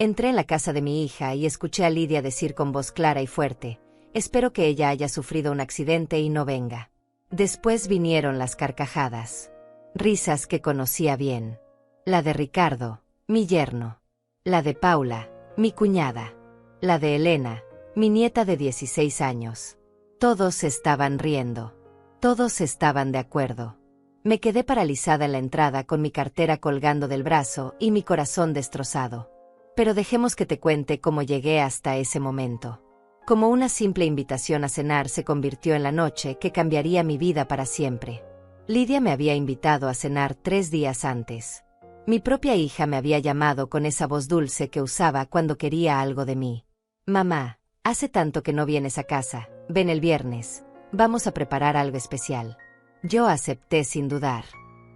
Entré en la casa de mi hija y escuché a Lidia decir con voz clara y fuerte: «Espero que ella haya sufrido un accidente y no venga». Después vinieron las carcajadas. Risas que conocía bien. La de Ricardo, mi yerno. La de Paula, mi cuñada. La de Elena, mi nieta de 16 años. Todos estaban riendo. Todos estaban de acuerdo. Me quedé paralizada en la entrada con mi cartera colgando del brazo y mi corazón destrozado. Pero dejemos que te cuente cómo llegué hasta ese momento. Como una simple invitación a cenar se convirtió en la noche que cambiaría mi vida para siempre. Lidia me había invitado a cenar 3 días antes. Mi propia hija me había llamado con esa voz dulce que usaba cuando quería algo de mí. «Mamá, hace tanto que no vienes a casa, ven el viernes, vamos a preparar algo especial». Yo acepté sin dudar.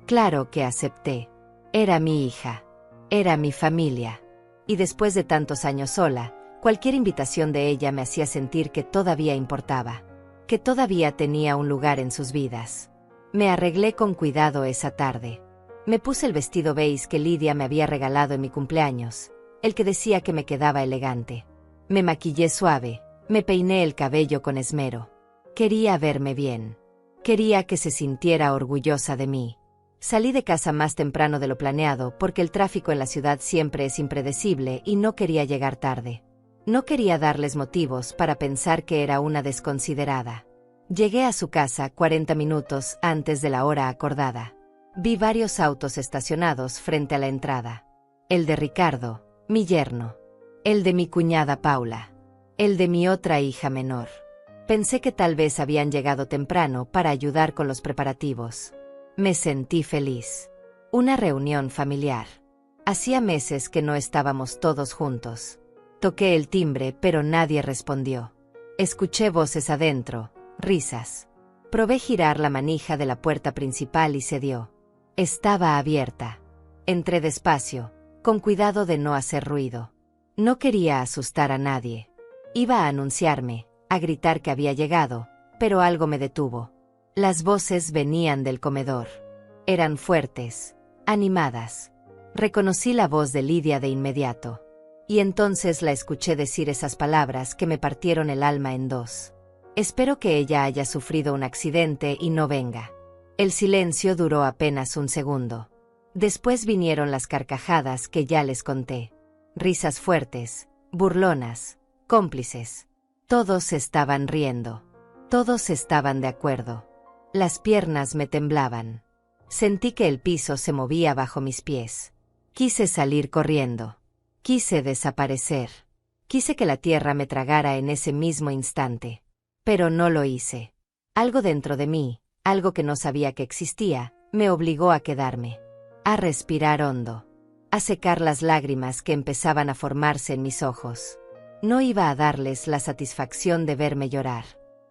Claro que acepté. Era mi hija. Era mi familia. Y después de tantos años sola, cualquier invitación de ella me hacía sentir que todavía importaba, que todavía tenía un lugar en sus vidas. Me arreglé con cuidado esa tarde. Me puse el vestido beige que Lidia me había regalado en mi cumpleaños, el que decía que me quedaba elegante. Me maquillé suave, me peiné el cabello con esmero. Quería verme bien. Quería que se sintiera orgullosa de mí. Salí de casa más temprano de lo planeado porque el tráfico en la ciudad siempre es impredecible y no quería llegar tarde. No quería darles motivos para pensar que era una desconsiderada. Llegué a su casa 40 minutos antes de la hora acordada. Vi varios autos estacionados frente a la entrada. El de Ricardo, mi yerno. El de mi cuñada Paula. El de mi otra hija menor. Pensé que tal vez habían llegado temprano para ayudar con los preparativos. Me sentí feliz. Una reunión familiar. Hacía meses que no estábamos todos juntos. Toqué el timbre, pero nadie respondió. Escuché voces adentro, risas. Probé girar la manija de la puerta principal y cedió. Estaba abierta. Entré despacio, con cuidado de no hacer ruido. No quería asustar a nadie. Iba a anunciarme, a gritar que había llegado, pero algo me detuvo. Las voces venían del comedor. Eran fuertes, animadas. Reconocí la voz de Lidia de inmediato. Y entonces la escuché decir esas palabras que me partieron el alma en dos. Espero que ella haya sufrido un accidente y no venga. El silencio duró apenas un segundo. Después vinieron las carcajadas que ya les conté. Risas fuertes, burlonas, cómplices. Todos estaban riendo. Todos estaban de acuerdo. Las piernas me temblaban. Sentí que el piso se movía bajo mis pies. Quise salir corriendo. Quise desaparecer. Quise que la tierra me tragara en ese mismo instante. Pero no lo hice. Algo dentro de mí, algo que no sabía que existía, me obligó a quedarme. A respirar hondo. A secar las lágrimas que empezaban a formarse en mis ojos. No iba a darles la satisfacción de verme llorar.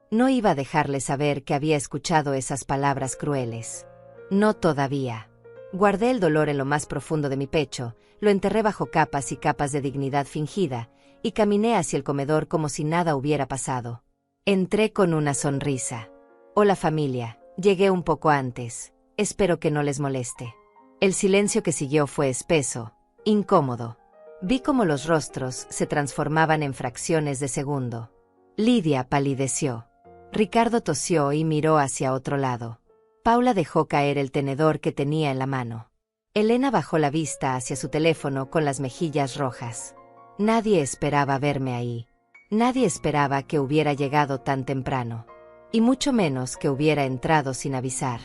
No iba a dejarles saber que había escuchado esas palabras crueles. No todavía. Guardé el dolor en lo más profundo de mi pecho, lo enterré bajo capas y capas de dignidad fingida, y caminé hacia el comedor como si nada hubiera pasado. Entré con una sonrisa. Hola familia, llegué un poco antes, espero que no les moleste. El silencio que siguió fue espeso, incómodo. Vi cómo los rostros se transformaban en fracciones de segundo. Lidia palideció. Ricardo tosió y miró hacia otro lado. Paula dejó caer el tenedor que tenía en la mano. Elena bajó la vista hacia su teléfono con las mejillas rojas. Nadie esperaba verme ahí. Nadie esperaba que hubiera llegado tan temprano. Y mucho menos que hubiera entrado sin avisar.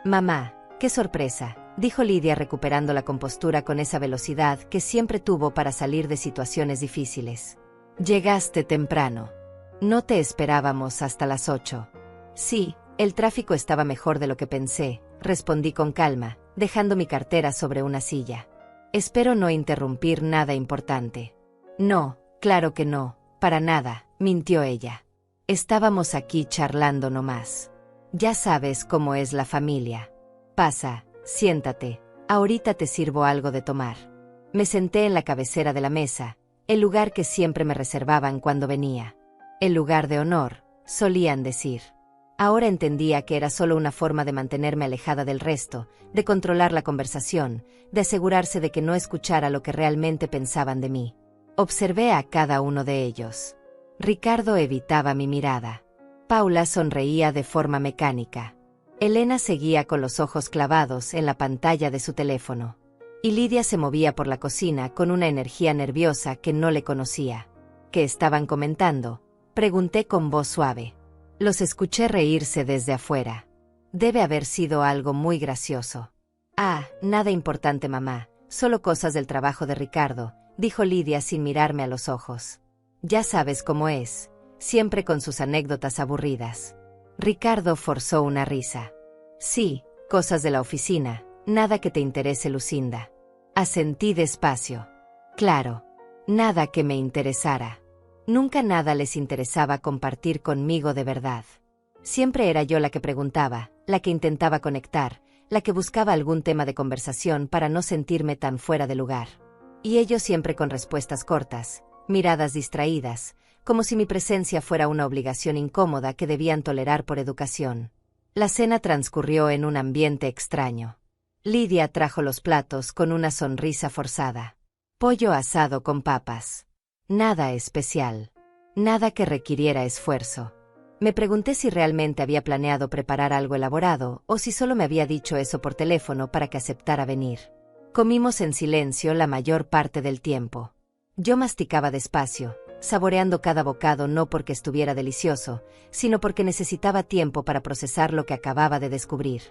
«Mamá, qué sorpresa», dijo Lidia recuperando la compostura con esa velocidad que siempre tuvo para salir de situaciones difíciles. «Llegaste temprano. No te esperábamos hasta las 8. Sí, el tráfico estaba mejor de lo que pensé», respondí con calma, dejando mi cartera sobre una silla. «Espero no interrumpir nada importante». «No, claro que no, para nada», mintió ella. «Estábamos aquí charlando nomás. Ya sabes cómo es la familia. Pasa, siéntate, ahorita te sirvo algo de tomar». Me senté en la cabecera de la mesa, el lugar que siempre me reservaban cuando venía. El lugar de honor, solían decir. Ahora entendía que era solo una forma de mantenerme alejada del resto, de controlar la conversación, de asegurarse de que no escuchara lo que realmente pensaban de mí. Observé a cada uno de ellos. Ricardo evitaba mi mirada. Paula sonreía de forma mecánica. Elena seguía con los ojos clavados en la pantalla de su teléfono. Y Lidia se movía por la cocina con una energía nerviosa que no le conocía. ¿Qué estaban comentando?, pregunté con voz suave. Los escuché reírse desde afuera. Debe haber sido algo muy gracioso. Ah, nada importante, mamá, solo cosas del trabajo de Ricardo, dijo Lidia sin mirarme a los ojos. Ya sabes cómo es, siempre con sus anécdotas aburridas. Ricardo forzó una risa. Sí, cosas de la oficina, nada que te interese, Lucinda. Asentí despacio. Claro, nada que me interesara. Nunca nada les interesaba compartir conmigo de verdad. Siempre era yo la que preguntaba, la que intentaba conectar, la que buscaba algún tema de conversación para no sentirme tan fuera de lugar. Y ellos siempre con respuestas cortas, miradas distraídas, como si mi presencia fuera una obligación incómoda que debían tolerar por educación. La cena transcurrió en un ambiente extraño. Lidia trajo los platos con una sonrisa forzada. Pollo asado con papas. Nada especial. Nada que requiriera esfuerzo. Me pregunté si realmente había planeado preparar algo elaborado o si solo me había dicho eso por teléfono para que aceptara venir. Comimos en silencio la mayor parte del tiempo. Yo masticaba despacio, saboreando cada bocado no porque estuviera delicioso, sino porque necesitaba tiempo para procesar lo que acababa de descubrir.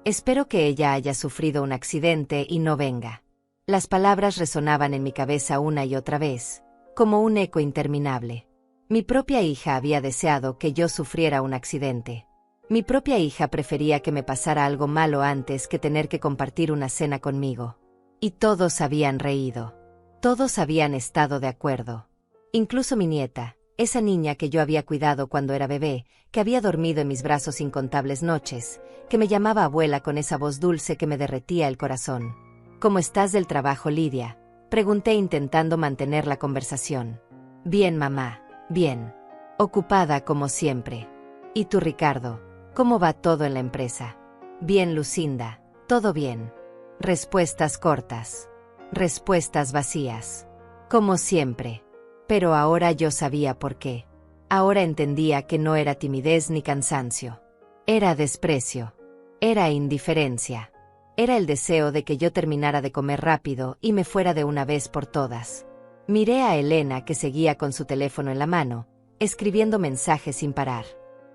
Espero que ella haya sufrido un accidente y no venga. Las palabras resonaban en mi cabeza una y otra vez, como un eco interminable. Mi propia hija había deseado que yo sufriera un accidente. Mi propia hija prefería que me pasara algo malo antes que tener que compartir una cena conmigo. Y todos habían reído. Todos habían estado de acuerdo. Incluso mi nieta, esa niña que yo había cuidado cuando era bebé, que había dormido en mis brazos incontables noches, que me llamaba abuela con esa voz dulce que me derretía el corazón. ¿Cómo estás del trabajo, Lidia?, pregunté intentando mantener la conversación. Bien, mamá, bien. Ocupada como siempre. ¿Y tú, Ricardo? ¿Cómo va todo en la empresa? Bien, Lucinda, todo bien. Respuestas cortas. Respuestas vacías. Como siempre. Pero ahora yo sabía por qué. Ahora entendía que no era timidez ni cansancio. Era desprecio. Era indiferencia. Era el deseo de que yo terminara de comer rápido y me fuera de una vez por todas. Miré a Elena, que seguía con su teléfono en la mano, escribiendo mensajes sin parar.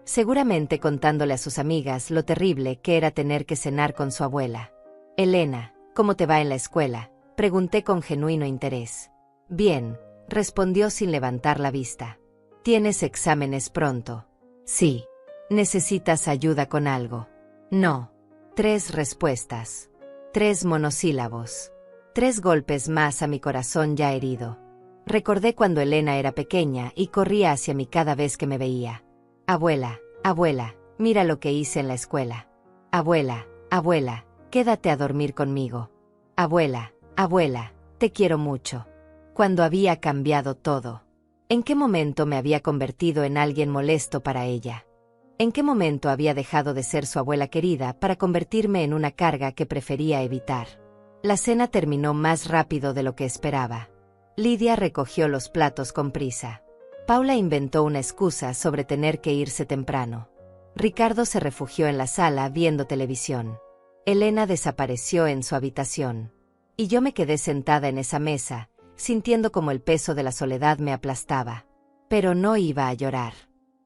Seguramente contándole a sus amigas lo terrible que era tener que cenar con su abuela. Elena, ¿cómo te va en la escuela?, pregunté con genuino interés. Bien, respondió sin levantar la vista. ¿Tienes exámenes pronto? Sí. ¿Necesitas ayuda con algo? No. 3 respuestas. 3 monosílabos. 3 golpes más a mi corazón ya herido. Recordé cuando Elena era pequeña y corría hacia mí cada vez que me veía. Abuela, abuela, mira lo que hice en la escuela. Abuela, abuela, quédate a dormir conmigo. Abuela, abuela, te quiero mucho. Cuando había cambiado todo. ¿En qué momento me había convertido en alguien molesto para ella? ¿En qué momento había dejado de ser su abuela querida para convertirme en una carga que prefería evitar? La cena terminó más rápido de lo que esperaba. Lidia recogió los platos con prisa. Paula inventó una excusa sobre tener que irse temprano. Ricardo se refugió en la sala viendo televisión. Elena desapareció en su habitación. Y yo me quedé sentada en esa mesa, sintiendo como el peso de la soledad me aplastaba. Pero no iba a llorar.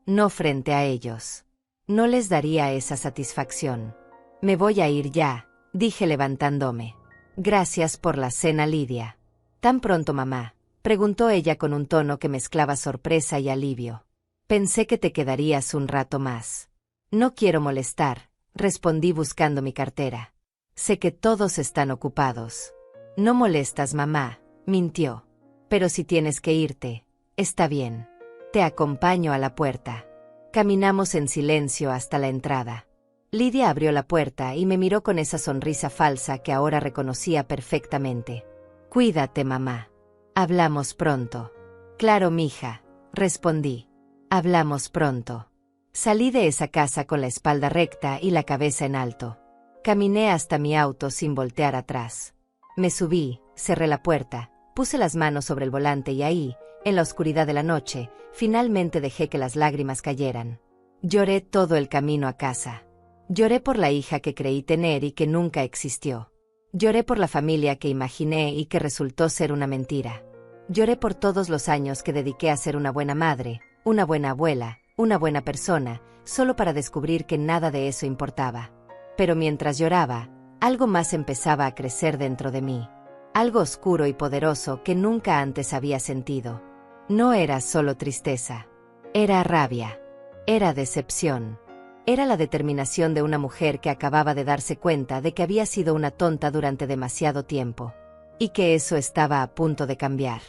No frente a ellos. No les daría esa satisfacción. Me voy a ir ya, dije levantándome. Gracias por la cena, Lidia. ¿Tan pronto, mamá?, preguntó ella con un tono que mezclaba sorpresa y alivio. Pensé que te quedarías un rato más. No quiero molestar, respondí buscando mi cartera. Sé que todos están ocupados. No molestas, mamá, mintió. Pero si tienes que irte, está bien. Te acompaño a la puerta. Caminamos en silencio hasta la entrada. Lidia abrió la puerta y me miró con esa sonrisa falsa que ahora reconocía perfectamente. Cuídate, mamá. Hablamos pronto. Claro, mija, respondí. Hablamos pronto. Salí de esa casa con la espalda recta y la cabeza en alto. Caminé hasta mi auto sin voltear atrás. Me subí, cerré la puerta, Puse las manos sobre el volante y ahí, en la oscuridad de la noche, finalmente dejé que las lágrimas cayeran. Lloré todo el camino a casa. Lloré por la hija que creí tener y que nunca existió. Lloré por la familia que imaginé y que resultó ser una mentira. Lloré por todos los años que dediqué a ser una buena madre, una buena abuela, una buena persona, solo para descubrir que nada de eso importaba. Pero mientras lloraba, algo más empezaba a crecer dentro de mí. Algo oscuro y poderoso que nunca antes había sentido. No era solo tristeza. Era rabia. Era decepción. Era la determinación de una mujer que acababa de darse cuenta de que había sido una tonta durante demasiado tiempo. Y que eso estaba a punto de cambiar.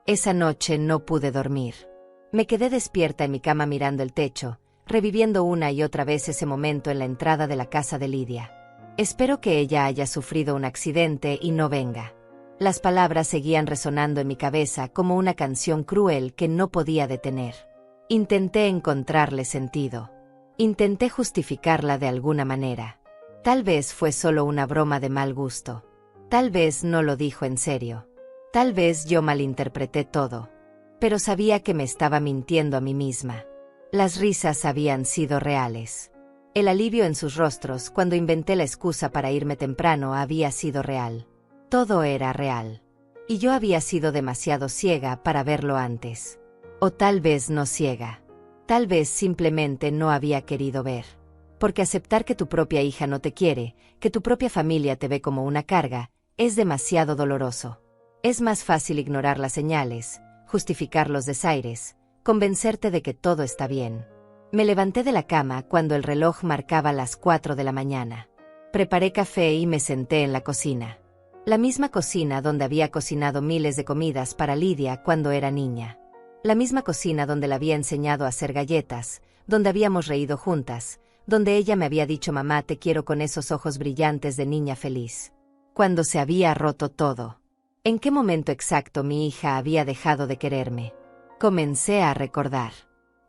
Esa noche no pude dormir. Me quedé despierta en mi cama mirando el techo, reviviendo una y otra vez ese momento en la entrada de la casa de Lidia. Espero que ella haya sufrido un accidente y no venga. Las palabras seguían resonando en mi cabeza como una canción cruel que no podía detener. Intenté encontrarle sentido. Intenté justificarla de alguna manera. Tal vez fue solo una broma de mal gusto. Tal vez no lo dijo en serio. Tal vez yo malinterpreté todo. Pero sabía que me estaba mintiendo a mí misma. Las risas habían sido reales. El alivio en sus rostros cuando inventé la excusa para irme temprano había sido real. Todo era real. Y yo había sido demasiado ciega para verlo antes. O tal vez no ciega. Tal vez simplemente no había querido ver. Porque aceptar que tu propia hija no te quiere, que tu propia familia te ve como una carga, es demasiado doloroso. Es más fácil ignorar las señales, justificar los desaires, convencerte de que todo está bien. Me levanté de la cama cuando el reloj marcaba las 4 de la mañana. Preparé café y me senté en la cocina. La misma cocina donde había cocinado miles de comidas para Lidia cuando era niña. La misma cocina donde la había enseñado a hacer galletas, donde habíamos reído juntas, donde ella me había dicho mamá te quiero con esos ojos brillantes de niña feliz. Cuando se había roto todo. ¿En qué momento exacto mi hija había dejado de quererme? Comencé a recordar.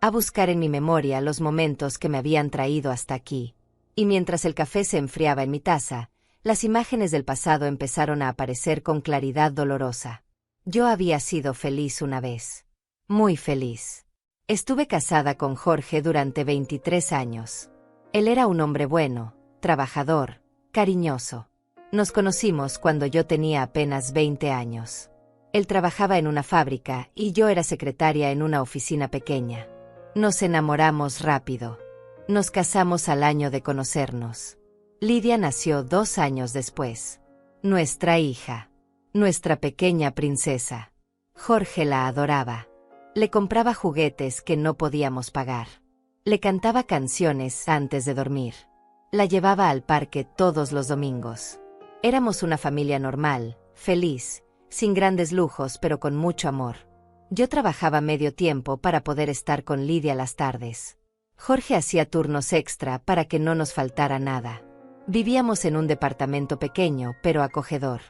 A buscar en mi memoria los momentos que me habían traído hasta aquí. Y mientras el café se enfriaba en mi taza, las imágenes del pasado empezaron a aparecer con claridad dolorosa. Yo había sido feliz una vez. Muy feliz. Estuve casada con Jorge durante 23 años. Él era un hombre bueno, trabajador, cariñoso. Nos conocimos cuando yo tenía apenas 20 años. Él trabajaba en una fábrica y yo era secretaria en una oficina pequeña. Nos enamoramos rápido. Nos casamos al año de conocernos. Lidia nació 2 años después. Nuestra hija. Nuestra pequeña princesa. Jorge la adoraba. Le compraba juguetes que no podíamos pagar. Le cantaba canciones antes de dormir. La llevaba al parque todos los domingos. Éramos una familia normal, feliz, sin grandes lujos pero con mucho amor. Yo trabajaba medio tiempo para poder estar con Lidia las tardes. Jorge hacía turnos extra para que no nos faltara nada. Vivíamos en un departamento pequeño pero acogedor.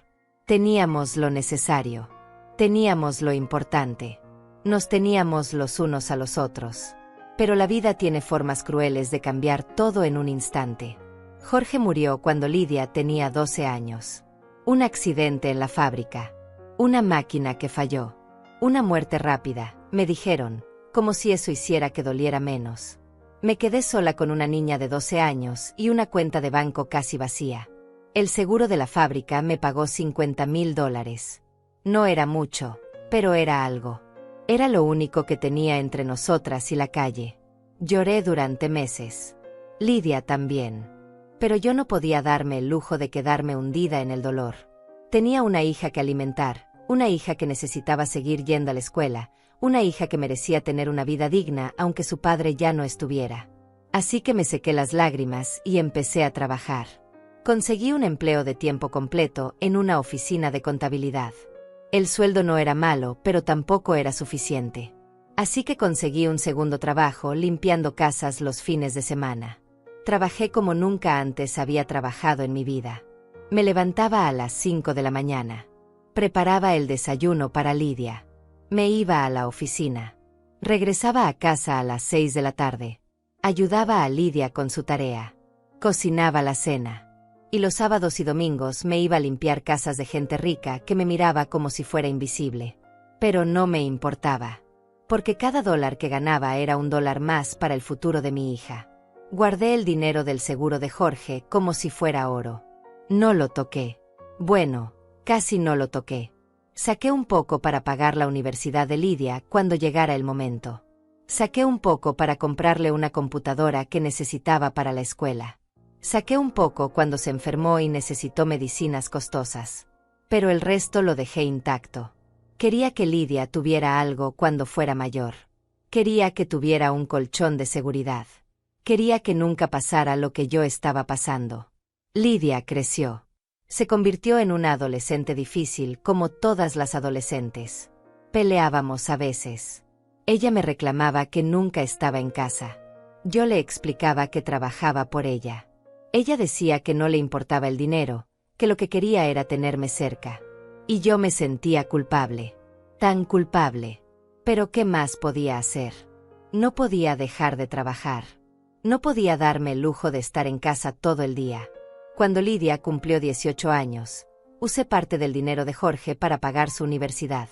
Teníamos lo necesario. Teníamos lo importante. Nos teníamos los unos a los otros. Pero la vida tiene formas crueles de cambiar todo en un instante. Jorge murió cuando Lidia tenía 12 años. Un accidente en la fábrica. Una máquina que falló. Una muerte rápida, me dijeron, como si eso hiciera que doliera menos. Me quedé sola con una niña de 12 años y una cuenta de banco casi vacía. El seguro de la fábrica me pagó $50,000. No era mucho, pero era algo. Era lo único que tenía entre nosotras y la calle. Lloré durante meses. Lidia también. Pero yo no podía darme el lujo de quedarme hundida en el dolor. Tenía una hija que alimentar, una hija que necesitaba seguir yendo a la escuela, una hija que merecía tener una vida digna aunque su padre ya no estuviera. Así que me sequé las lágrimas y empecé a trabajar. Conseguí un empleo de tiempo completo en una oficina de contabilidad. El sueldo no era malo, pero tampoco era suficiente. Así que conseguí un segundo trabajo limpiando casas los fines de semana. Trabajé como nunca antes había trabajado en mi vida. Me levantaba a las 5 de la mañana. Preparaba el desayuno para Lidia. Me iba a la oficina. Regresaba a casa a las 6 de la tarde. Ayudaba a Lidia con su tarea. Cocinaba la cena. Y los sábados y domingos me iba a limpiar casas de gente rica que me miraba como si fuera invisible. Pero no me importaba. Porque cada dólar que ganaba era un dólar más para el futuro de mi hija. Guardé el dinero del seguro de Jorge como si fuera oro. No lo toqué. Bueno, casi no lo toqué. Saqué un poco para pagar la universidad de Lidia cuando llegara el momento. Saqué un poco para comprarle una computadora que necesitaba para la escuela. Saqué un poco cuando se enfermó y necesitó medicinas costosas. Pero el resto lo dejé intacto. Quería que Lidia tuviera algo cuando fuera mayor. Quería que tuviera un colchón de seguridad. Quería que nunca pasara lo que yo estaba pasando. Lidia creció. Se convirtió en una adolescente difícil como todas las adolescentes. Peleábamos a veces. Ella me reclamaba que nunca estaba en casa. Yo le explicaba que trabajaba por ella. Ella decía que no le importaba el dinero, que lo que quería era tenerme cerca. Y yo me sentía culpable. Tan culpable. Pero ¿qué más podía hacer? No podía dejar de trabajar. No podía darme el lujo de estar en casa todo el día. Cuando Lidia cumplió 18 años, usé parte del dinero de Jorge para pagar su universidad.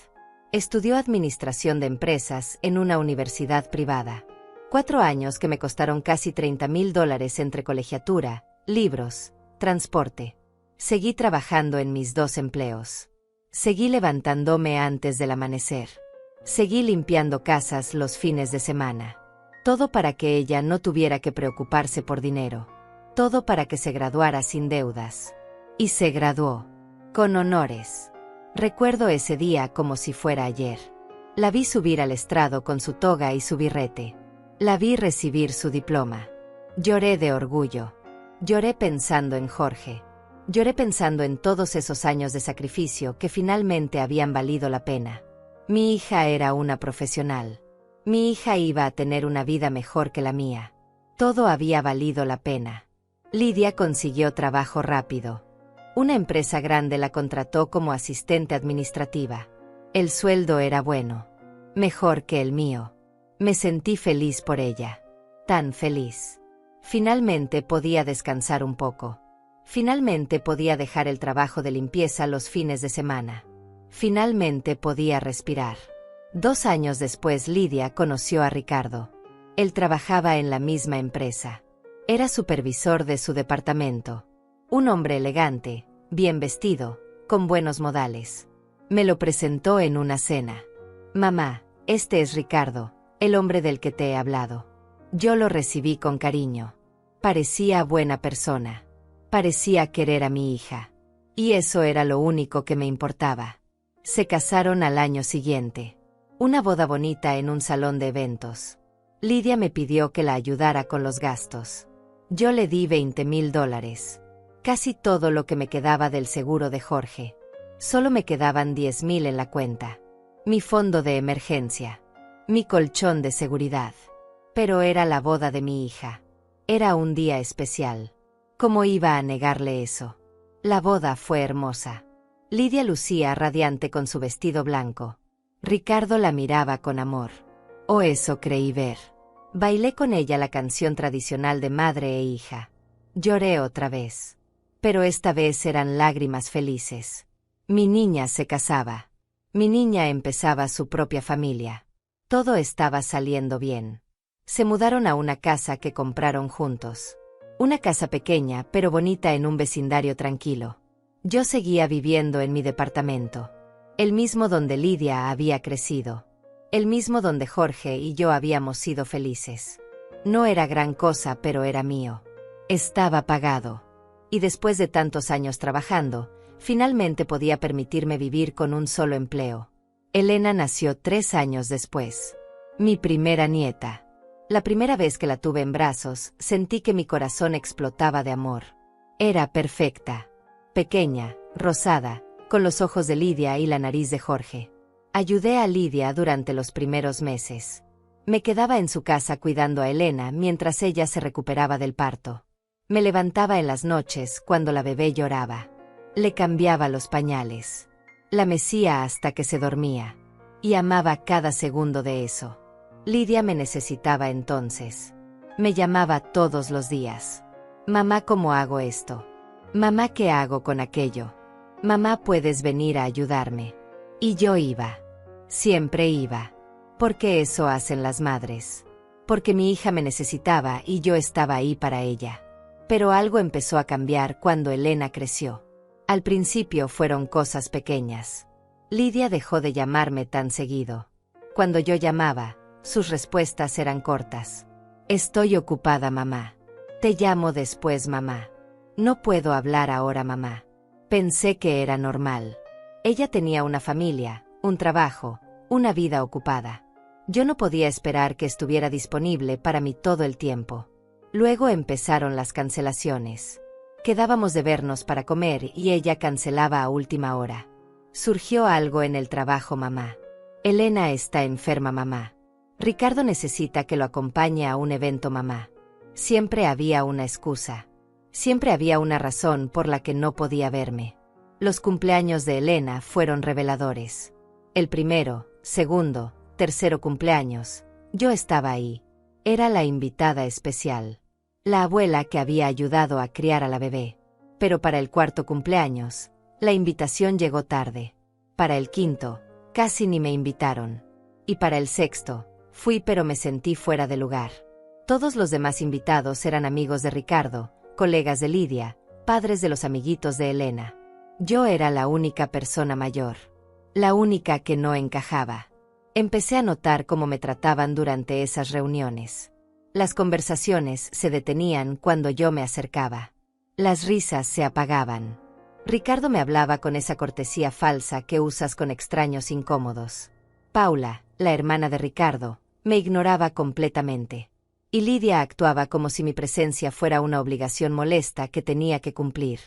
Estudió administración de empresas en una universidad privada. 4 años que me costaron casi $30,000 entre colegiatura, libros, transporte. Seguí trabajando en mis 2 empleos. Seguí levantándome antes del amanecer. Seguí limpiando casas los fines de semana. Todo para que ella no tuviera que preocuparse por dinero. Todo para que se graduara sin deudas. Y se graduó. Con honores. Recuerdo ese día como si fuera ayer. La vi subir al estrado con su toga y su birrete. La vi recibir su diploma. Lloré de orgullo. Lloré pensando en Jorge. Lloré pensando en todos esos años de sacrificio que finalmente habían valido la pena. Mi hija era una profesional. Mi hija iba a tener una vida mejor que la mía. Todo había valido la pena. Lidia consiguió trabajo rápido. Una empresa grande la contrató como asistente administrativa. El sueldo era bueno. Mejor que el mío. Me sentí feliz por ella. Tan feliz. Finalmente podía descansar un poco. Finalmente podía dejar el trabajo de limpieza los fines de semana. Finalmente podía respirar. 2 años después Lidia conoció a Ricardo. Él trabajaba en la misma empresa. Era supervisor de su departamento. Un hombre elegante, bien vestido, con buenos modales. Me lo presentó en una cena. Mamá, este es Ricardo, el hombre del que te he hablado. Yo lo recibí con cariño. Parecía buena persona. Parecía querer a mi hija. Y eso era lo único que me importaba. Se casaron al año siguiente. Una boda bonita en un salón de eventos. Lidia me pidió que la ayudara con los gastos. Yo le di $20,000. Casi todo lo que me quedaba del seguro de Jorge. Solo me quedaban $10,000 en la cuenta. Mi fondo de emergencia. Mi colchón de seguridad. Pero era la boda de mi hija. Era un día especial. ¿Cómo iba a negarle eso? La boda fue hermosa. Lidia lucía radiante con su vestido blanco. Ricardo la miraba con amor. O eso creí ver. Bailé con ella la canción tradicional de madre e hija. Lloré otra vez. Pero esta vez eran lágrimas felices. Mi niña se casaba. Mi niña empezaba su propia familia. Todo estaba saliendo bien. Se mudaron a una casa que compraron juntos. Una casa pequeña pero bonita en un vecindario tranquilo. Yo seguía viviendo en mi departamento. El mismo donde Lidia había crecido. El mismo donde Jorge y yo habíamos sido felices. No era gran cosa, pero era mío. Estaba pagado. Y después de tantos años trabajando, finalmente podía permitirme vivir con un solo empleo. Elena nació 3 años después. Mi primera nieta. La primera vez que la tuve en brazos, sentí que mi corazón explotaba de amor. Era perfecta. Pequeña, rosada, con los ojos de Lidia y la nariz de Jorge. Ayudé a Lidia durante los primeros meses. Me quedaba en su casa cuidando a Elena mientras ella se recuperaba del parto. Me levantaba en las noches cuando la bebé lloraba. Le cambiaba los pañales. La mecía hasta que se dormía. Y amaba cada segundo de eso. Lidia me necesitaba entonces. Me llamaba todos los días. Mamá, ¿cómo hago esto? Mamá, ¿qué hago con aquello? Mamá, ¿puedes venir a ayudarme? Y yo iba. Siempre iba. Porque eso hacen las madres. Porque mi hija me necesitaba y yo estaba ahí para ella. Pero algo empezó a cambiar cuando Elena creció. Al principio fueron cosas pequeñas. Lidia dejó de llamarme tan seguido. Cuando yo llamaba, sus respuestas eran cortas. Estoy ocupada, mamá. Te llamo después, mamá. No puedo hablar ahora, mamá. Pensé que era normal. Ella tenía una familia, un trabajo, una vida ocupada. Yo no podía esperar que estuviera disponible para mí todo el tiempo. Luego empezaron las cancelaciones. Quedábamos de vernos para comer y ella cancelaba a última hora. Surgió algo en el trabajo, mamá. Elena está enferma, mamá. Ricardo necesita que lo acompañe a un evento, mamá. Siempre había una excusa. Siempre había una razón por la que no podía verme. Los cumpleaños de Elena fueron reveladores. El primero, segundo, tercero cumpleaños, yo estaba ahí. Era la invitada especial. La abuela que había ayudado a criar a la bebé. Pero para el cuarto cumpleaños, la invitación llegó tarde. Para el quinto, casi ni me invitaron. Y para el sexto, fui pero me sentí fuera de lugar. Todos los demás invitados eran amigos de Ricardo, colegas de Lidia, padres de los amiguitos de Elena. Yo era la única persona mayor. La única que no encajaba. Empecé a notar cómo me trataban durante esas reuniones. Las conversaciones se detenían cuando yo me acercaba. Las risas se apagaban. Ricardo me hablaba con esa cortesía falsa que usas con extraños incómodos. Paula, la hermana de Ricardo, me ignoraba completamente. Y Lidia actuaba como si mi presencia fuera una obligación molesta que tenía que cumplir.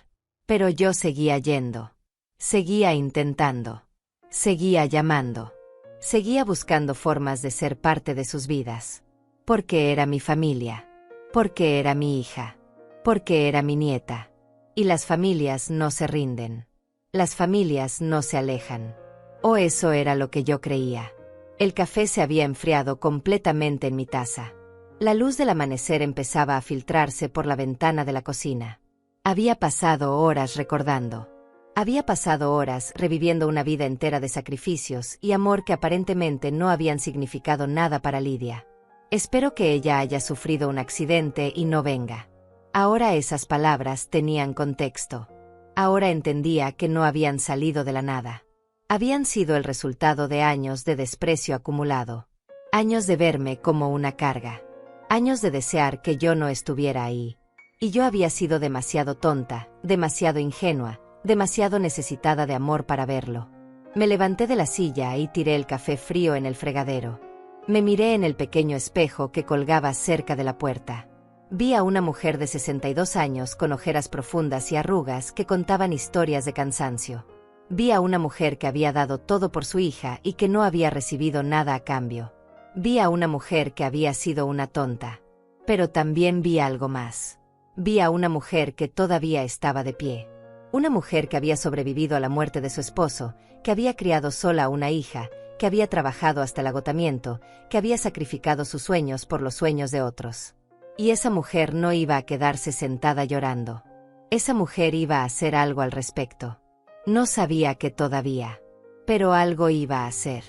Pero yo seguía yendo. Seguía intentando. Seguía llamando. Seguía buscando formas de ser parte de sus vidas. Porque era mi familia. Porque era mi hija. Porque era mi nieta. Y las familias no se rinden. Las familias no se alejan. O eso era lo que yo creía. El café se había enfriado completamente en mi taza. La luz del amanecer empezaba a filtrarse por la ventana de la cocina. Había pasado horas recordando. Había pasado horas reviviendo una vida entera de sacrificios y amor que aparentemente no habían significado nada para Lidia. Espero que ella haya sufrido un accidente y no venga. Ahora esas palabras tenían contexto. Ahora entendía que no habían salido de la nada. Habían sido el resultado de años de desprecio acumulado. Años de verme como una carga. Años de desear que yo no estuviera ahí. Y yo había sido demasiado tonta, demasiado ingenua, demasiado necesitada de amor para verlo. Me levanté de la silla y tiré el café frío en el fregadero. Me miré en el pequeño espejo que colgaba cerca de la puerta. Vi a una mujer de 62 años con ojeras profundas y arrugas que contaban historias de cansancio. Vi a una mujer que había dado todo por su hija y que no había recibido nada a cambio. Vi a una mujer que había sido una tonta. Pero también vi algo más. Vi a una mujer que todavía estaba de pie. Una mujer que había sobrevivido a la muerte de su esposo, que había criado sola a una hija, que había trabajado hasta el agotamiento, que había sacrificado sus sueños por los sueños de otros. Y esa mujer no iba a quedarse sentada llorando. Esa mujer iba a hacer algo al respecto. No sabía qué todavía. Pero algo iba a hacer.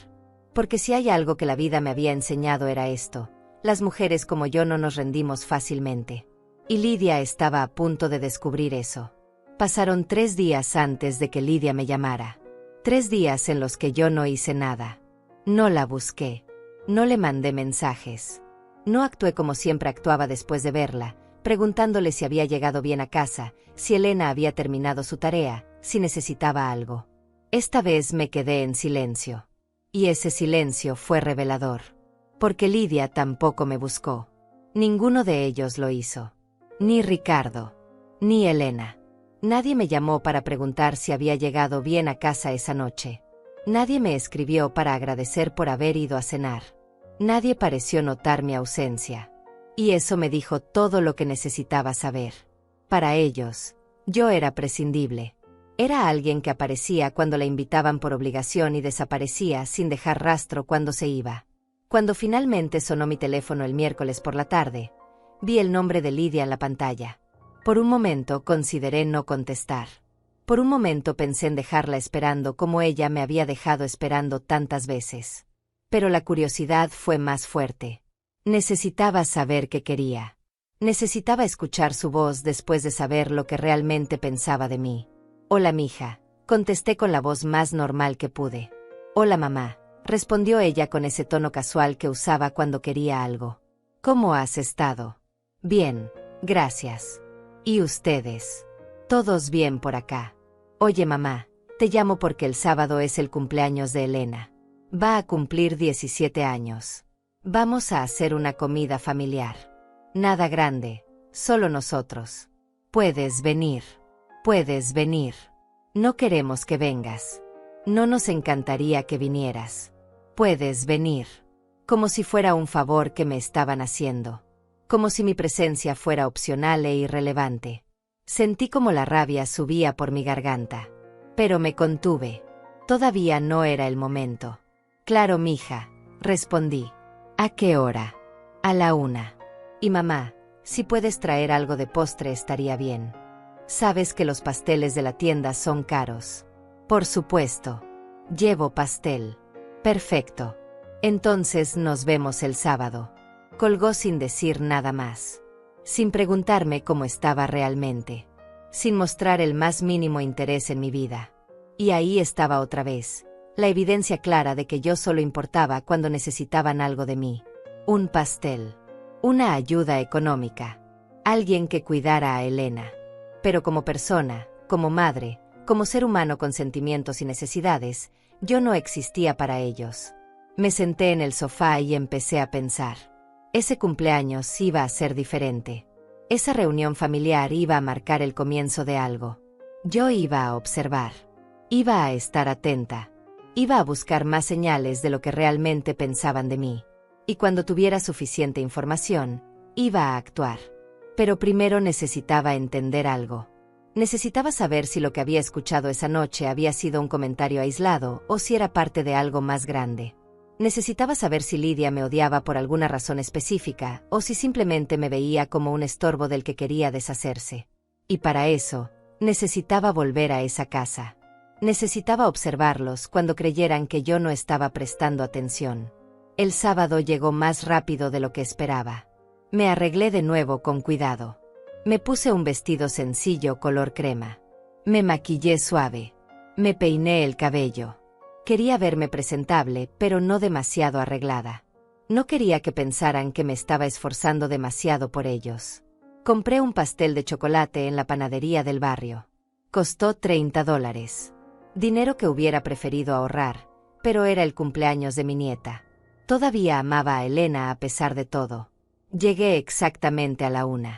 Porque si hay algo que la vida me había enseñado era esto: las mujeres como yo no nos rendimos fácilmente. Y Lidia estaba a punto de descubrir eso. Pasaron 3 días antes de que Lidia me llamara. 3 días en los que yo no hice nada. No la busqué. No le mandé mensajes. No actué como siempre actuaba después de verla, preguntándole si había llegado bien a casa, si Elena había terminado su tarea, si necesitaba algo. Esta vez me quedé en silencio. Y ese silencio fue revelador. Porque Lidia tampoco me buscó. Ninguno de ellos lo hizo. Ni Ricardo. Ni Elena. Nadie me llamó para preguntar si había llegado bien a casa esa noche. Nadie me escribió para agradecer por haber ido a cenar. Nadie pareció notar mi ausencia. Y eso me dijo todo lo que necesitaba saber. Para ellos, yo era prescindible. Era alguien que aparecía cuando la invitaban por obligación y desaparecía sin dejar rastro cuando se iba. Cuando finalmente sonó mi teléfono el miércoles por la tarde, vi el nombre de Lidia en la pantalla. Por un momento consideré no contestar. Por un momento pensé en dejarla esperando como ella me había dejado esperando tantas veces. Pero la curiosidad fue más fuerte. Necesitaba saber qué quería. Necesitaba escuchar su voz después de saber lo que realmente pensaba de mí. «Hola, mija», contesté con la voz más normal que pude. «Hola, mamá», respondió ella con ese tono casual que usaba cuando quería algo. «¿Cómo has estado?» «Bien, gracias». «¿Y ustedes?» «Todos bien por acá». «Oye, mamá, te llamo porque el sábado es el cumpleaños de Elena. Va a cumplir 17 años. Vamos a hacer una comida familiar. Nada grande, solo nosotros. Puedes venir. Puedes venir. No queremos que vengas. No nos encantaría que vinieras. Puedes venir». Como si fuera un favor que me estaban haciendo. Como si mi presencia fuera opcional e irrelevante. Sentí como la rabia subía por mi garganta. Pero me contuve. Todavía no era el momento. «Claro, mija», respondí. «¿A qué hora?» «A la 1. Y mamá, si puedes traer algo de postre estaría bien. Sabes que los pasteles de la tienda son caros». «Por supuesto. Llevo pastel». «Perfecto. Entonces nos vemos el sábado». Colgó sin decir nada más. Sin preguntarme cómo estaba realmente. Sin mostrar el más mínimo interés en mi vida. Y ahí estaba otra vez, la evidencia clara de que yo solo importaba cuando necesitaban algo de mí. Un pastel. Una ayuda económica. Alguien que cuidara a Elena. Pero como persona, como madre, como ser humano con sentimientos y necesidades, yo no existía para ellos. Me senté en el sofá y empecé a pensar. Ese cumpleaños iba a ser diferente. Esa reunión familiar iba a marcar el comienzo de algo. Yo iba a observar. Iba a estar atenta. Iba a buscar más señales de lo que realmente pensaban de mí. Y cuando tuviera suficiente información, iba a actuar. Pero primero necesitaba entender algo. Necesitaba saber si lo que había escuchado esa noche había sido un comentario aislado o si era parte de algo más grande. Necesitaba saber si Lidia me odiaba por alguna razón específica o si simplemente me veía como un estorbo del que quería deshacerse. Y para eso, necesitaba volver a esa casa. Necesitaba observarlos cuando creyeran que yo no estaba prestando atención. El sábado llegó más rápido de lo que esperaba. Me arreglé de nuevo con cuidado. Me puse un vestido sencillo color crema. Me maquillé suave. Me peiné el cabello. Quería verme presentable, pero no demasiado arreglada. No quería que pensaran que me estaba esforzando demasiado por ellos. Compré un pastel de chocolate en la panadería del barrio. Costó $30. Dinero que hubiera preferido ahorrar, pero era el cumpleaños de mi nieta. Todavía amaba a Elena a pesar de todo. Llegué exactamente a la 1.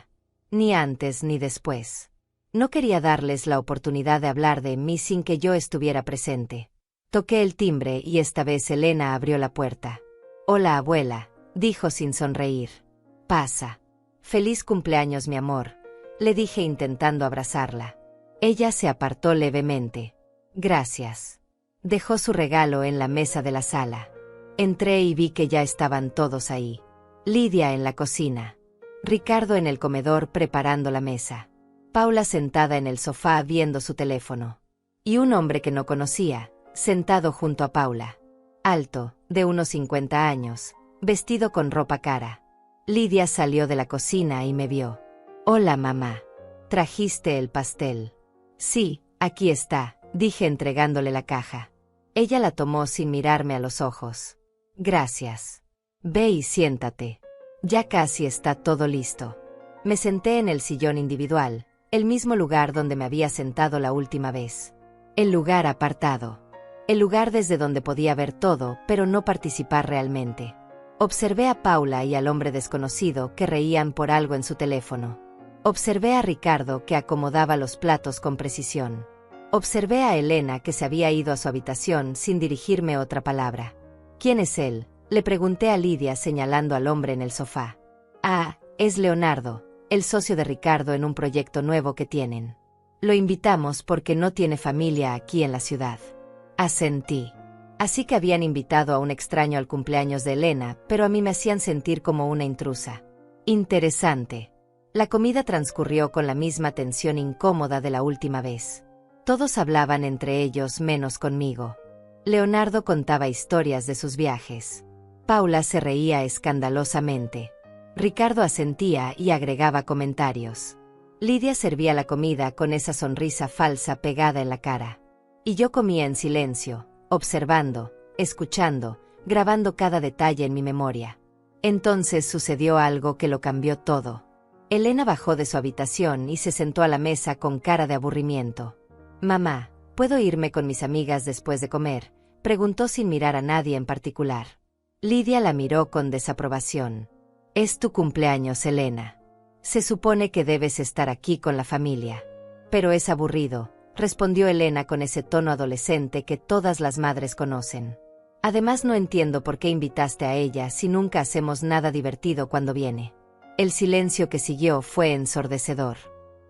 Ni antes ni después. No quería darles la oportunidad de hablar de mí sin que yo estuviera presente. Toqué el timbre y esta vez Elena abrió la puerta. «Hola, abuela», dijo sin sonreír. «Pasa». «Feliz cumpleaños, mi amor», le dije intentando abrazarla. Ella se apartó levemente. «Gracias». Dejó su regalo en la mesa de la sala. Entré y vi que ya estaban todos ahí. Lidia en la cocina. Ricardo en el comedor preparando la mesa. Paula sentada en el sofá viendo su teléfono. Y un hombre que no conocía, sentado junto a Paula. Alto, de unos 50 años, vestido con ropa cara. Lidia salió de la cocina y me vio. «Hola, mamá. ¿Trajiste el pastel?» «Sí, aquí está», dije entregándole la caja. Ella la tomó sin mirarme a los ojos. «Gracias. Ve y siéntate. Ya casi está todo listo». Me senté en el sillón individual, el mismo lugar donde me había sentado la última vez. El lugar apartado. El lugar desde donde podía ver todo, pero no participar realmente. Observé a Paula y al hombre desconocido que reían por algo en su teléfono. Observé a Ricardo que acomodaba los platos con precisión. Observé a Elena que se había ido a su habitación sin dirigirme otra palabra. «¿Quién es él?», le pregunté a Lidia señalando al hombre en el sofá. «Ah, es Leonardo, el socio de Ricardo en un proyecto nuevo que tienen. Lo invitamos porque no tiene familia aquí en la ciudad». Asentí. Así que habían invitado a un extraño al cumpleaños de Elena, pero a mí me hacían sentir como una intrusa. Interesante. La comida transcurrió con la misma tensión incómoda de la última vez. Todos hablaban entre ellos menos conmigo. Leonardo contaba historias de sus viajes. Paula se reía escandalosamente. Ricardo asentía y agregaba comentarios. Lidia servía la comida con esa sonrisa falsa pegada en la cara. Y yo comía en silencio, observando, escuchando, grabando cada detalle en mi memoria. Entonces sucedió algo que lo cambió todo. Elena bajó de su habitación y se sentó a la mesa con cara de aburrimiento. «Mamá, ¿puedo irme con mis amigas después de comer?», preguntó sin mirar a nadie en particular. Lidia la miró con desaprobación. «Es tu cumpleaños, Elena. Se supone que debes estar aquí con la familia». «Pero es aburrido», respondió Elena con ese tono adolescente que todas las madres conocen. «Además no entiendo por qué invitaste a ella si nunca hacemos nada divertido cuando viene». El silencio que siguió fue ensordecedor.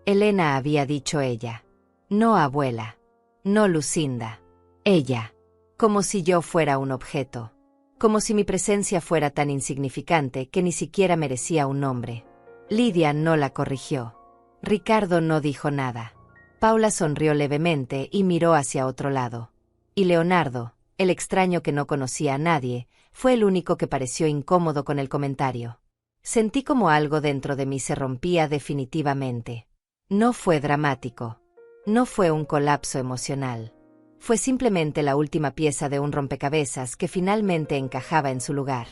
Elena había dicho ella. No abuela. No Lucinda. Ella. Como si yo fuera un objeto. Como si mi presencia fuera tan insignificante que ni siquiera merecía un nombre. Lidia no la corrigió. Ricardo no dijo nada. Paula sonrió levemente y miró hacia otro lado. Y Leonardo, el extraño que no conocía a nadie, fue el único que pareció incómodo con el comentario. Sentí como algo dentro de mí se rompía definitivamente. No fue dramático. No fue un colapso emocional. Fue simplemente la última pieza de un rompecabezas que finalmente encajaba en su lugar.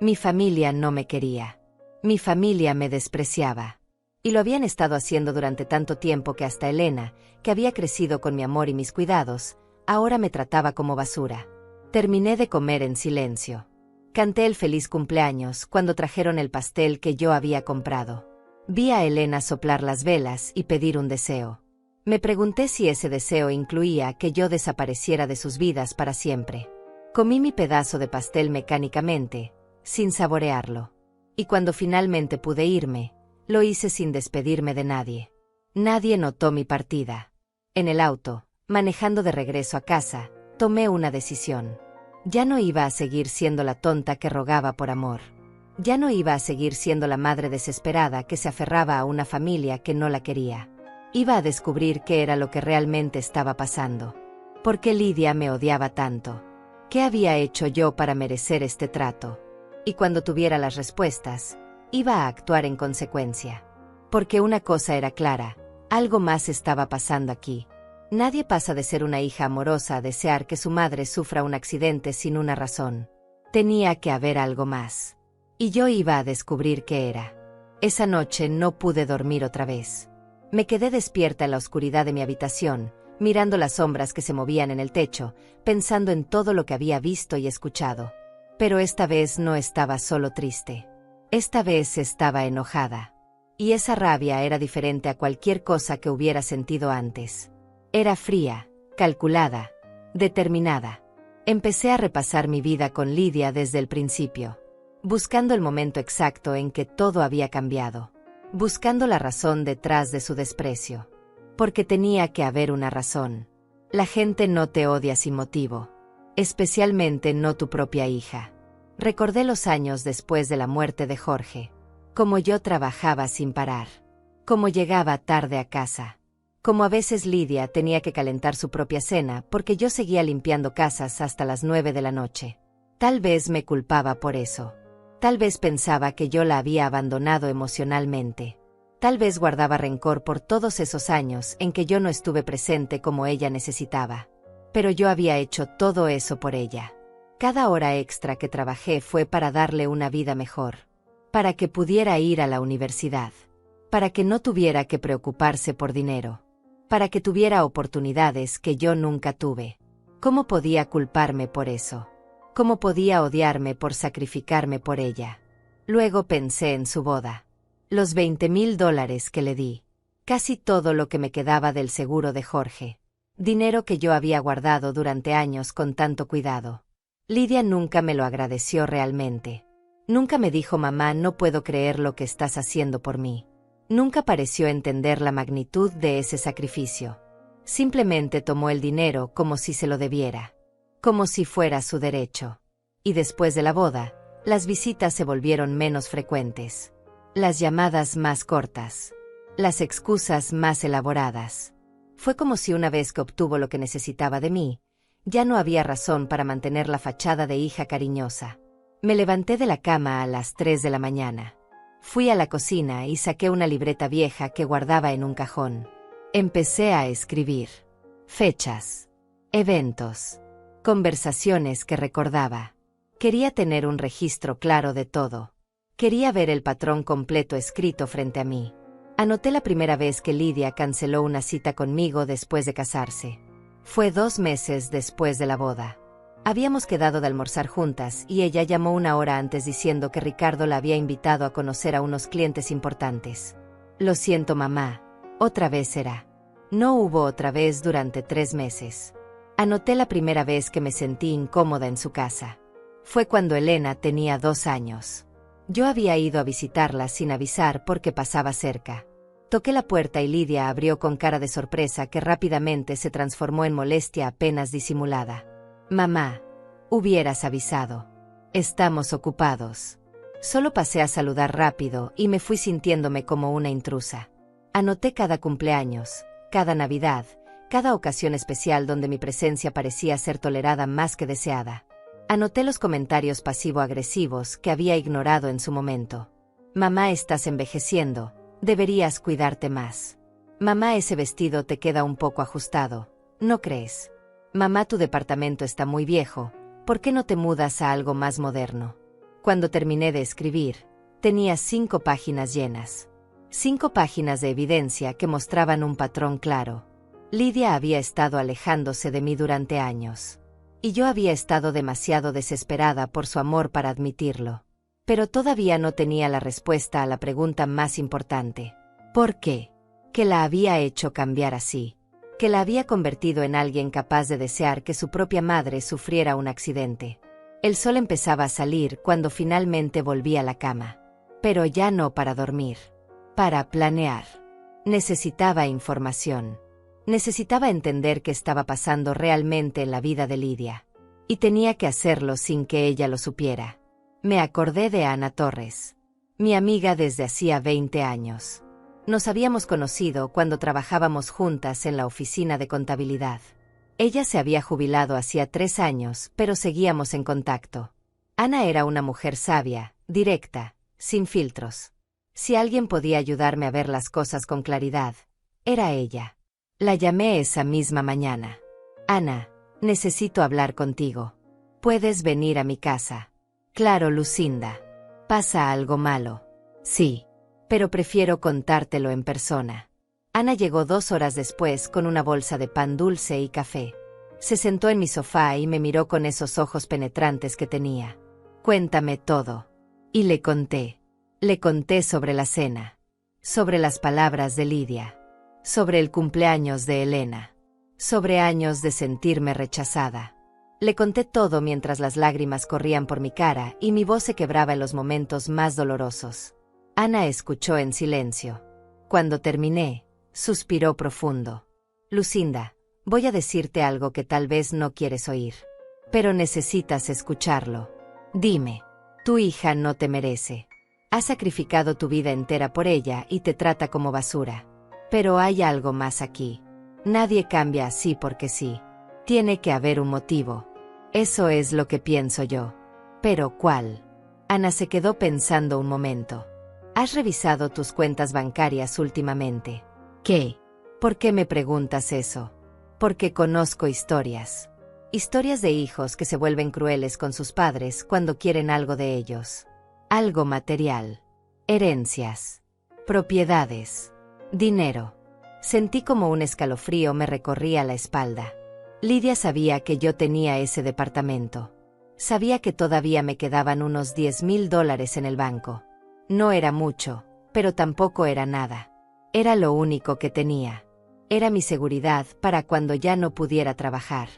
Mi familia no me quería. Mi familia me despreciaba. Y lo habían estado haciendo durante tanto tiempo que hasta Elena, que había crecido con mi amor y mis cuidados, ahora me trataba como basura. Terminé de comer en silencio. Canté el feliz cumpleaños cuando trajeron el pastel que yo había comprado. Vi a Elena soplar las velas y pedir un deseo. Me pregunté si ese deseo incluía que yo desapareciera de sus vidas para siempre. Comí mi pedazo de pastel mecánicamente, sin saborearlo. Y cuando finalmente pude irme, lo hice sin despedirme de nadie. Nadie notó mi partida. En el auto, manejando de regreso a casa, tomé una decisión. Ya no iba a seguir siendo la tonta que rogaba por amor. Ya no iba a seguir siendo la madre desesperada que se aferraba a una familia que no la quería. Iba a descubrir qué era lo que realmente estaba pasando. ¿Por qué Lidia me odiaba tanto? ¿Qué había hecho yo para merecer este trato? Y cuando tuviera las respuestas, iba a actuar en consecuencia. Porque una cosa era clara, algo más estaba pasando aquí. Nadie pasa de ser una hija amorosa a desear que su madre sufra un accidente sin una razón. Tenía que haber algo más. Y yo iba a descubrir qué era. Esa noche no pude dormir otra vez. Me quedé despierta en la oscuridad de mi habitación, mirando las sombras que se movían en el techo, pensando en todo lo que había visto y escuchado. Pero esta vez no estaba solo triste. Esta vez estaba enojada. Y esa rabia era diferente a cualquier cosa que hubiera sentido antes. Era fría, calculada, determinada. Empecé a repasar mi vida con Lidia desde el principio, buscando el momento exacto en que todo había cambiado, buscando la razón detrás de su desprecio. Porque tenía que haber una razón. La gente no te odia sin motivo, especialmente no tu propia hija. Recordé los años después de la muerte de Jorge, cómo yo trabajaba sin parar, cómo llegaba tarde a casa. Como a veces Lidia tenía que calentar su propia cena porque yo seguía limpiando casas hasta las 9 de la noche. Tal vez me culpaba por eso. Tal vez pensaba que yo la había abandonado emocionalmente. Tal vez guardaba rencor por todos esos años en que yo no estuve presente como ella necesitaba. Pero yo había hecho todo eso por ella. Cada hora extra que trabajé fue para darle una vida mejor. Para que pudiera ir a la universidad. Para que no tuviera que preocuparse por dinero. Para que tuviera oportunidades que yo nunca tuve. ¿Cómo podía culparme por eso? ¿Cómo podía odiarme por sacrificarme por ella? Luego pensé en su boda. Los $20,000 que le di. Casi todo lo que me quedaba del seguro de Jorge. Dinero que yo había guardado durante años con tanto cuidado. Lidia nunca me lo agradeció realmente. Nunca me dijo: mamá, no puedo creer lo que estás haciendo por mí. Nunca pareció entender la magnitud de ese sacrificio. Simplemente tomó el dinero como si se lo debiera. Como si fuera su derecho. Y después de la boda, las visitas se volvieron menos frecuentes. Las llamadas más cortas. Las excusas más elaboradas. Fue como si una vez que obtuvo lo que necesitaba de mí, ya no había razón para mantener la fachada de hija cariñosa. Me levanté de la cama a las 3 de la mañana. Fui a la cocina y saqué una libreta vieja que guardaba en un cajón. Empecé a escribir. Fechas. Eventos. Conversaciones que recordaba. Quería tener un registro claro de todo. Quería ver el patrón completo escrito frente a mí. Anoté la primera vez que Lidia canceló una cita conmigo después de casarse. Fue 2 meses después de la boda. Habíamos quedado de almorzar juntas y ella llamó una hora antes diciendo que Ricardo la había invitado a conocer a unos clientes importantes. Lo siento, mamá. Otra vez será. No hubo otra vez durante 3 meses. Anoté la primera vez que me sentí incómoda en su casa. Fue cuando Elena tenía 2 años. Yo había ido a visitarla sin avisar porque pasaba cerca. Toqué la puerta y Lidia abrió con cara de sorpresa que rápidamente se transformó en molestia apenas disimulada. Mamá, hubieras avisado. Estamos ocupados. Solo pasé a saludar rápido y me fui sintiéndome como una intrusa. Anoté cada cumpleaños, cada Navidad, cada ocasión especial donde mi presencia parecía ser tolerada más que deseada. Anoté los comentarios pasivo-agresivos que había ignorado en su momento. Mamá, estás envejeciendo, deberías cuidarte más. Mamá, ese vestido te queda un poco ajustado, ¿no crees? Mamá, tu departamento está muy viejo, ¿por qué no te mudas a algo más moderno? Cuando terminé de escribir, tenía 5 páginas llenas. 5 páginas de evidencia que mostraban un patrón claro. Lidia había estado alejándose de mí durante años. Y yo había estado demasiado desesperada por su amor para admitirlo. Pero todavía no tenía la respuesta a la pregunta más importante. ¿Por qué? ¿Qué la había hecho cambiar así? ¿Qué la había convertido en alguien capaz de desear que su propia madre sufriera un accidente? El sol empezaba a salir cuando finalmente volví a la cama. Pero ya no para dormir. Para planear. Necesitaba información. Necesitaba entender qué estaba pasando realmente en la vida de Lidia. Y tenía que hacerlo sin que ella lo supiera. Me acordé de Ana Torres. Mi amiga desde hacía 20 años. Nos habíamos conocido cuando trabajábamos juntas en la oficina de contabilidad. Ella se había jubilado hacía 3 años, pero seguíamos en contacto. Ana era una mujer sabia, directa, sin filtros. Si alguien podía ayudarme a ver las cosas con claridad, era ella. La llamé esa misma mañana. Ana, necesito hablar contigo. ¿Puedes venir a mi casa? Claro, Lucinda. ¿Pasa algo malo? Sí. Pero prefiero contártelo en persona. Ana llegó 2 horas después con una bolsa de pan dulce y café. Se sentó en mi sofá y me miró con esos ojos penetrantes que tenía. Cuéntame todo. Y le conté. Le conté sobre la cena. Sobre las palabras de Lidia. Sobre el cumpleaños de Elena. Sobre años de sentirme rechazada. Le conté todo mientras las lágrimas corrían por mi cara y mi voz se quebraba en los momentos más dolorosos. Ana escuchó en silencio. Cuando terminé, suspiró profundo. Lucinda, voy a decirte algo que tal vez no quieres oír. Pero necesitas escucharlo. Dime, tu hija no te merece. Has sacrificado tu vida entera por ella y te trata como basura. Pero hay algo más aquí. Nadie cambia así porque sí. Tiene que haber un motivo. Eso es lo que pienso yo. ¿Pero cuál? Ana se quedó pensando un momento. ¿Has revisado tus cuentas bancarias últimamente? ¿Qué? ¿Por qué me preguntas eso? Porque conozco historias. Historias de hijos que se vuelven crueles con sus padres cuando quieren algo de ellos. Algo material. Herencias. Propiedades. Dinero. Sentí como un escalofrío me recorría la espalda. Lidia sabía que yo tenía ese departamento. Sabía que todavía me quedaban unos $10,000 en el banco. No era mucho, pero tampoco era nada. Era lo único que tenía. Era mi seguridad para cuando ya no pudiera trabajar.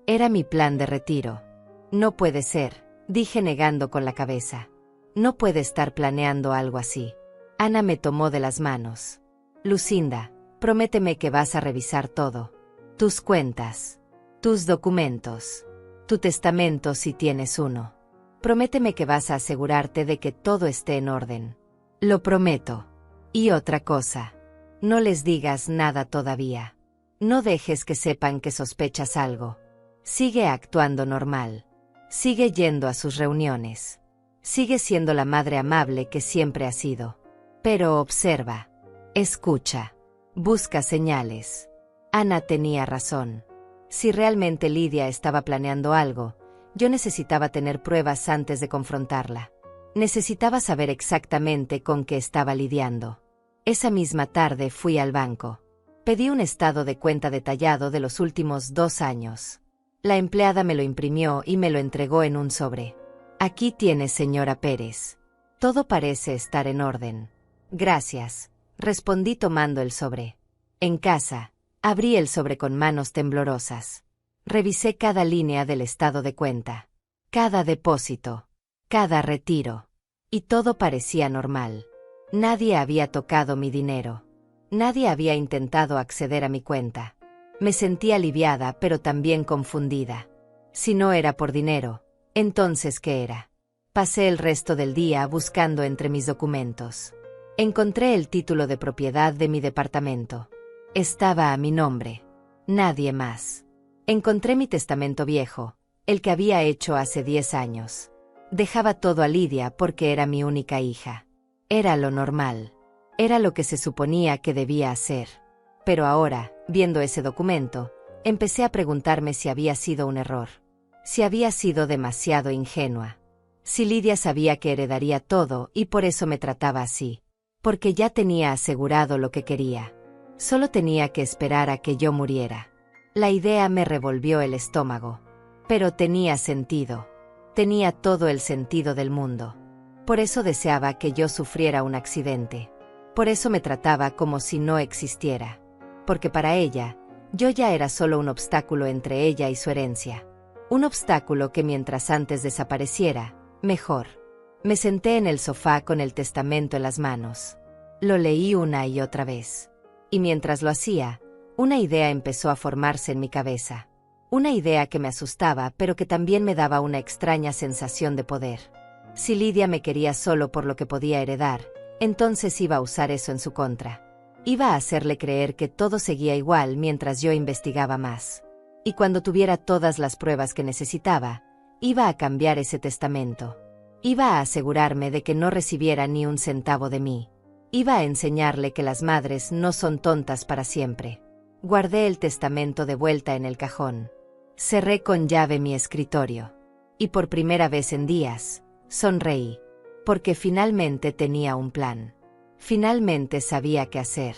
Era mi plan de retiro. No puede ser, dije negando con la cabeza. No puede estar planeando algo así. Ana me tomó de las manos. Lucinda, prométeme que vas a revisar todo. Tus cuentas. Tus documentos. Tu testamento si tienes uno. Prométeme que vas a asegurarte de que todo esté en orden. Lo prometo. Y otra cosa. No les digas nada todavía. No dejes que sepan que sospechas algo. Sigue actuando normal. Sigue yendo a sus reuniones. Sigue siendo la madre amable que siempre has sido. Pero observa. Escucha. Busca señales. Ana tenía razón. Si realmente Lidia estaba planeando algo, yo necesitaba tener pruebas antes de confrontarla. Necesitaba saber exactamente con qué estaba lidiando. Esa misma tarde fui al banco. Pedí un estado de cuenta detallado de los últimos 2 años. La empleada me lo imprimió y me lo entregó en un sobre. Aquí tiene, señora Pérez. Todo parece estar en orden. Gracias, respondí tomando el sobre. En casa, abrí el sobre con manos temblorosas. Revisé cada línea del estado de cuenta, cada depósito, cada retiro. Y todo parecía normal. Nadie había tocado mi dinero. Nadie había intentado acceder a mi cuenta. Me sentí aliviada pero también confundida. Si no era por dinero, entonces ¿qué era? Pasé el resto del día buscando entre mis documentos. Encontré el título de propiedad de mi departamento. Estaba a mi nombre. Nadie más. Encontré mi testamento viejo, el que había hecho hace 10 años. Dejaba todo a Lidia porque era mi única hija. Era lo normal. Era lo que se suponía que debía hacer. Pero ahora, viendo ese documento, empecé a preguntarme si había sido un error. Si había sido demasiado ingenua. Si Lidia sabía que heredaría todo y por eso me trataba así. Porque ya tenía asegurado lo que quería. Solo tenía que esperar a que yo muriera. La idea me revolvió el estómago. Pero tenía sentido. Tenía todo el sentido del mundo. Por eso deseaba que yo sufriera un accidente. Por eso me trataba como si no existiera. Porque para ella, yo ya era solo un obstáculo entre ella y su herencia. Un obstáculo que mientras antes desapareciera, mejor. Me senté en el sofá con el testamento en las manos. Lo leí una y otra vez. Y mientras lo hacía, una idea empezó a formarse en mi cabeza. Una idea que me asustaba pero que también me daba una extraña sensación de poder. Si Lidia me quería solo por lo que podía heredar, entonces iba a usar eso en su contra. Iba a hacerle creer que todo seguía igual mientras yo investigaba más. Y cuando tuviera todas las pruebas que necesitaba, iba a cambiar ese testamento. Iba a asegurarme de que no recibiera ni un centavo de mí. Iba a enseñarle que las madres no son tontas para siempre. Guardé el testamento de vuelta en el cajón. Cerré con llave mi escritorio. Y por primera vez en días, sonreí. Porque finalmente tenía un plan. Finalmente sabía qué hacer.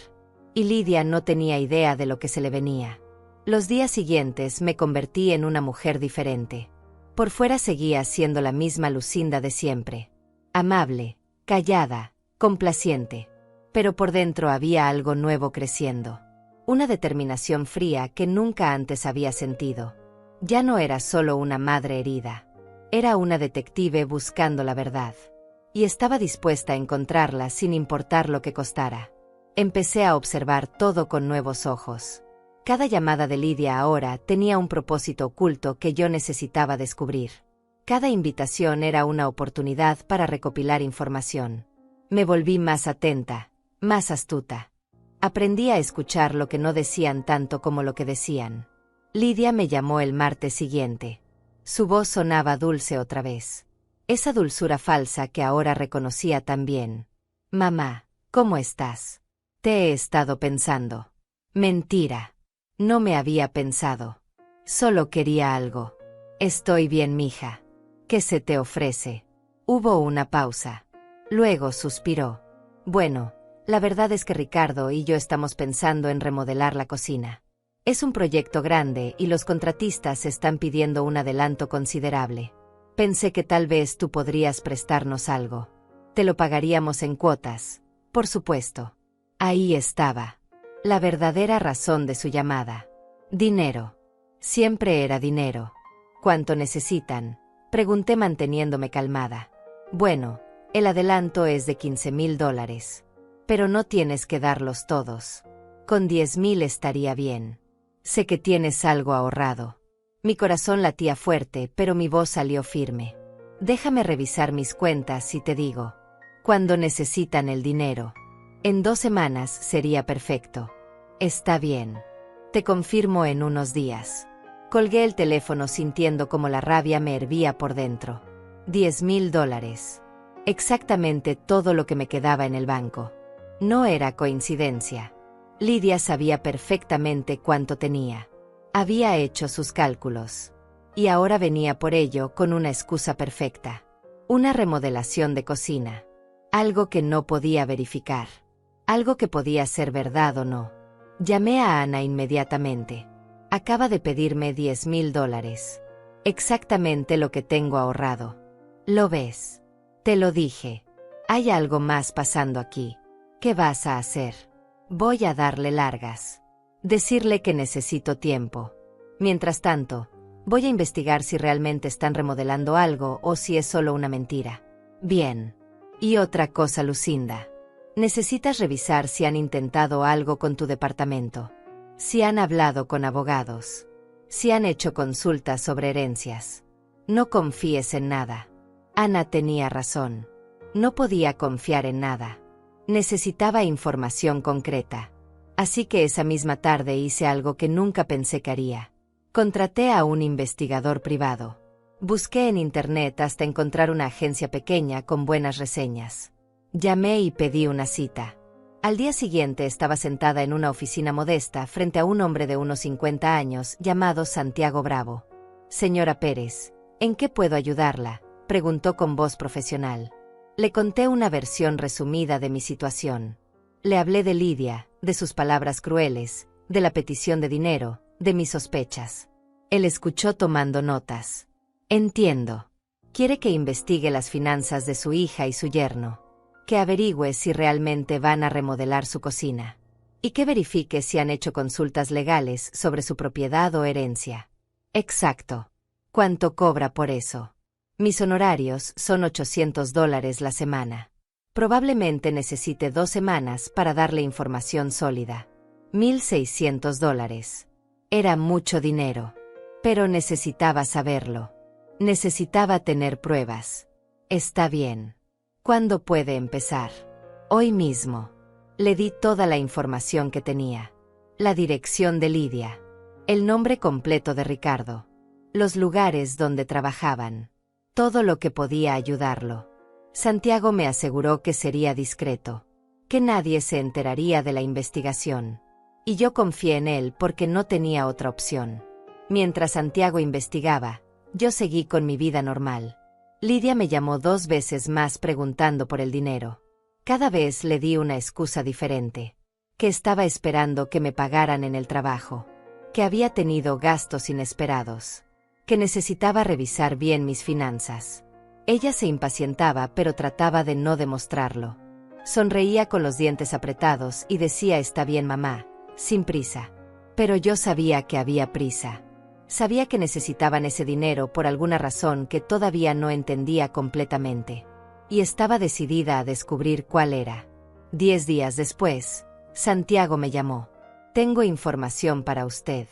Y Lidia no tenía idea de lo que se le venía. Los días siguientes me convertí en una mujer diferente. Por fuera seguía siendo la misma Lucinda de siempre. Amable, callada, complaciente. Pero por dentro había algo nuevo creciendo. Una determinación fría que nunca antes había sentido. Ya no era solo una madre herida. Era una detective buscando la verdad. Y estaba dispuesta a encontrarla sin importar lo que costara. Empecé a observar todo con nuevos ojos. Cada llamada de Lidia ahora tenía un propósito oculto que yo necesitaba descubrir. Cada invitación era una oportunidad para recopilar información. Me volví más atenta, más astuta. Aprendí a escuchar lo que no decían tanto como lo que decían. Lidia me llamó el martes siguiente. Su voz sonaba dulce otra vez. Esa dulzura falsa que ahora reconocía tan bien. Mamá, ¿cómo estás? Te he estado pensando. Mentira. No me había pensado. Solo quería algo. Estoy bien, mija. ¿Qué se te ofrece? Hubo una pausa. Luego suspiró. Bueno, la verdad es que Ricardo y yo estamos pensando en remodelar la cocina. Es un proyecto grande y los contratistas están pidiendo un adelanto considerable. Pensé que tal vez tú podrías prestarnos algo. Te lo pagaríamos en cuotas, por supuesto. Ahí estaba. La verdadera razón de su llamada. Dinero. Siempre era dinero. ¿Cuánto necesitan? Pregunté manteniéndome calmada. Bueno, el adelanto es de $15,000. Pero no tienes que darlos todos. Con 10,000 estaría bien. Sé que tienes algo ahorrado. Mi corazón latía fuerte, pero mi voz salió firme. Déjame revisar mis cuentas y te digo. Cuando necesitan el dinero. En 2 semanas sería perfecto. Está bien. Te confirmo en unos días. Colgué el teléfono sintiendo como la rabia me hervía por dentro. $10,000. Exactamente todo lo que me quedaba en el banco. No era coincidencia. Lidia sabía perfectamente cuánto tenía. Había hecho sus cálculos. Y ahora venía por ello con una excusa perfecta. Una remodelación de cocina. Algo que no podía verificar. Algo que podía ser verdad o no. Llamé a Ana inmediatamente. Acaba de pedirme $10,000. Exactamente lo que tengo ahorrado. ¿Lo ves? Te lo dije. Hay algo más pasando aquí. ¿Qué vas a hacer? Voy a darle largas. Decirle que necesito tiempo. Mientras tanto, voy a investigar si realmente están remodelando algo o si es solo una mentira. Bien. Y otra cosa, Lucinda. Necesitas revisar si han intentado algo con tu departamento. Si han hablado con abogados. Si han hecho consultas sobre herencias. No confíes en nada. Ana tenía razón. No podía confiar en nada. Necesitaba información concreta. Así que esa misma tarde hice algo que nunca pensé que haría. Contraté a un investigador privado. Busqué en internet hasta encontrar una agencia pequeña con buenas reseñas. Llamé y pedí una cita. Al día siguiente estaba sentada en una oficina modesta frente a un hombre de unos 50 años llamado Santiago Bravo. Señora Pérez, ¿en qué puedo ayudarla?, preguntó con voz profesional. Le conté una versión resumida de mi situación. Le hablé de Lidia, de sus palabras crueles, de la petición de dinero, de mis sospechas. Él escuchó tomando notas. Entiendo. Quiere que investigue las finanzas de su hija y su yerno. Que averigüe si realmente van a remodelar su cocina. Y que verifique si han hecho consultas legales sobre su propiedad o herencia. Exacto. ¿Cuánto cobra por eso? Mis honorarios son $800 la semana. Probablemente necesite 2 semanas para darle información sólida. $1,600. Era mucho dinero. Pero necesitaba saberlo. Necesitaba tener pruebas. Está bien. ¿Cuándo puede empezar? Hoy mismo. Le di toda la información que tenía. La dirección de Lidia. El nombre completo de Ricardo. Los lugares donde trabajaban. Todo lo que podía ayudarlo. Santiago me aseguró que sería discreto. Que nadie se enteraría de la investigación. Y yo confié en él porque no tenía otra opción. Mientras Santiago investigaba, yo seguí con mi vida normal. Lidia me llamó 2 veces más preguntando por el dinero. Cada vez le di una excusa diferente. Que estaba esperando que me pagaran en el trabajo. Que había tenido gastos inesperados. Que necesitaba revisar bien mis finanzas. Ella se impacientaba pero trataba de no demostrarlo. Sonreía con los dientes apretados y decía «Está bien, mamá, sin prisa». Pero yo sabía que había prisa. Sabía que necesitaban ese dinero por alguna razón que todavía no entendía completamente. Y estaba decidida a descubrir cuál era. 10 días después, Santiago me llamó. «Tengo información para usted.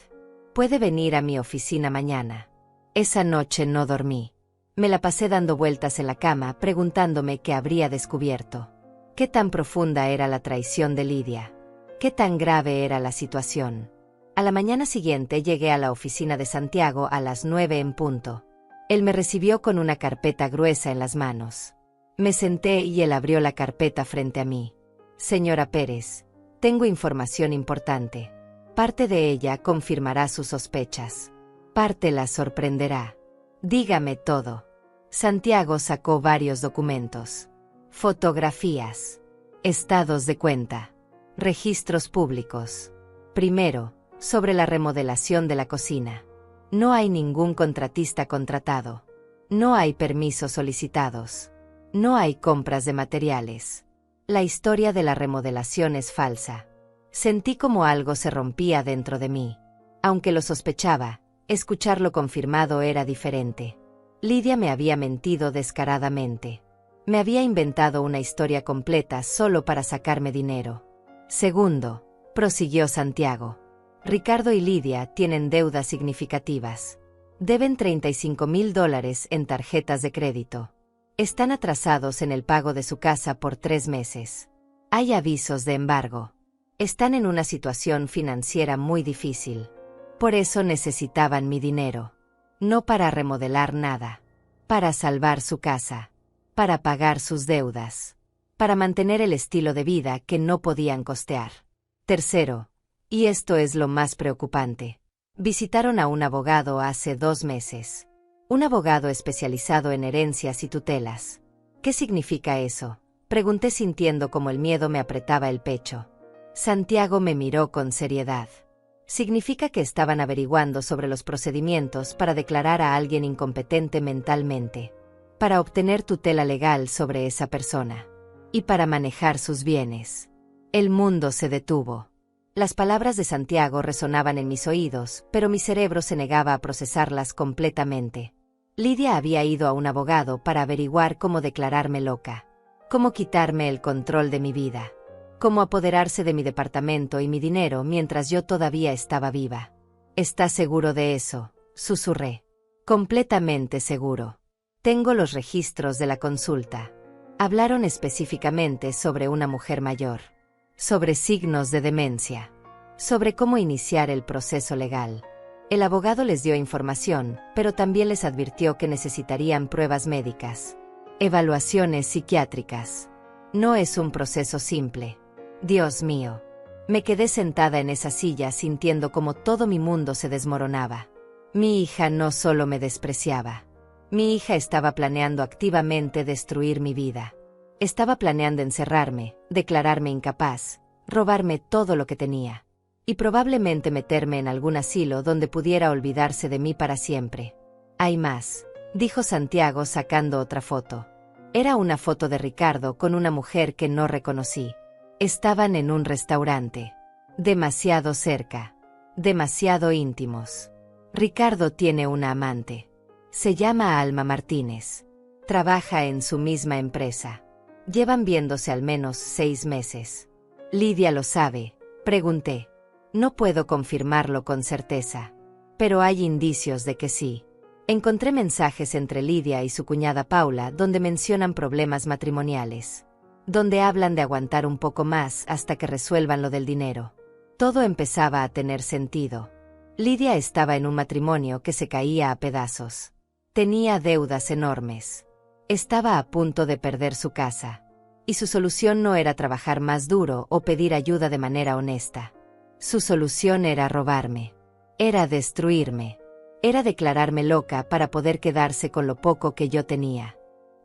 Puede venir a mi oficina mañana». Esa noche no dormí. Me la pasé dando vueltas en la cama preguntándome qué habría descubierto. ¿Qué tan profunda era la traición de Lidia? ¿Qué tan grave era la situación? A la mañana siguiente llegué a la oficina de Santiago a las 9 en punto. Él me recibió con una carpeta gruesa en las manos. Me senté y él abrió la carpeta frente a mí. Señora Pérez, tengo información importante. Parte de ella confirmará sus sospechas. Parte la sorprenderá. Dígame todo. Santiago sacó varios documentos. Fotografías. Estados de cuenta. Registros públicos. Primero, sobre la remodelación de la cocina. No hay ningún contratista contratado. No hay permisos solicitados. No hay compras de materiales. La historia de la remodelación es falsa. Sentí como algo se rompía dentro de mí. Aunque lo sospechaba, escucharlo confirmado era diferente. Lidia me había mentido descaradamente. Me había inventado una historia completa solo para sacarme dinero. Segundo, prosiguió Santiago. Ricardo y Lidia tienen deudas significativas. Deben $35,000 en tarjetas de crédito. Están atrasados en el pago de su casa por 3 meses. Hay avisos de embargo. Están en una situación financiera muy difícil. Por eso necesitaban mi dinero. No para remodelar nada. Para salvar su casa. Para pagar sus deudas. Para mantener el estilo de vida que no podían costear. Tercero, y esto es lo más preocupante, visitaron a un abogado hace 2 meses. Un abogado especializado en herencias y tutelas. ¿Qué significa eso? Pregunté sintiendo como el miedo me apretaba el pecho. Santiago me miró con seriedad. Significa que estaban averiguando sobre los procedimientos para declarar a alguien incompetente mentalmente, para obtener tutela legal sobre esa persona, y para manejar sus bienes. El mundo se detuvo. Las palabras de Santiago resonaban en mis oídos, pero mi cerebro se negaba a procesarlas completamente. Lidia había ido a un abogado para averiguar cómo declararme loca, cómo quitarme el control de mi vida, cómo apoderarse de mi departamento y mi dinero mientras yo todavía estaba viva. ¿Estás seguro de eso?, susurré. Completamente seguro. Tengo los registros de la consulta. Hablaron específicamente sobre una mujer mayor, sobre signos de demencia, sobre cómo iniciar el proceso legal. El abogado les dio información, pero también les advirtió que necesitarían pruebas médicas, evaluaciones psiquiátricas. No es un proceso simple. Dios mío. Me quedé sentada en esa silla sintiendo como todo mi mundo se desmoronaba. Mi hija no solo me despreciaba. Mi hija estaba planeando activamente destruir mi vida. Estaba planeando encerrarme, declararme incapaz, robarme todo lo que tenía. Y probablemente meterme en algún asilo donde pudiera olvidarse de mí para siempre. Hay más, dijo Santiago sacando otra foto. Era una foto de Ricardo con una mujer que no reconocí. Estaban en un restaurante. Demasiado cerca. Demasiado íntimos. Ricardo tiene una amante. Se llama Alma Martínez. Trabaja en su misma empresa. Llevan viéndose al menos 6 meses. ¿Lidia lo sabe?, pregunté. No puedo confirmarlo con certeza, pero hay indicios de que sí. Encontré mensajes entre Lidia y su cuñada Paula donde mencionan problemas matrimoniales, donde hablan de aguantar un poco más hasta que resuelvan lo del dinero. Todo empezaba a tener sentido. Lidia estaba en un matrimonio que se caía a pedazos. Tenía deudas enormes. Estaba a punto de perder su casa. Y su solución no era trabajar más duro o pedir ayuda de manera honesta. Su solución era robarme. Era destruirme. Era declararme loca para poder quedarse con lo poco que yo tenía.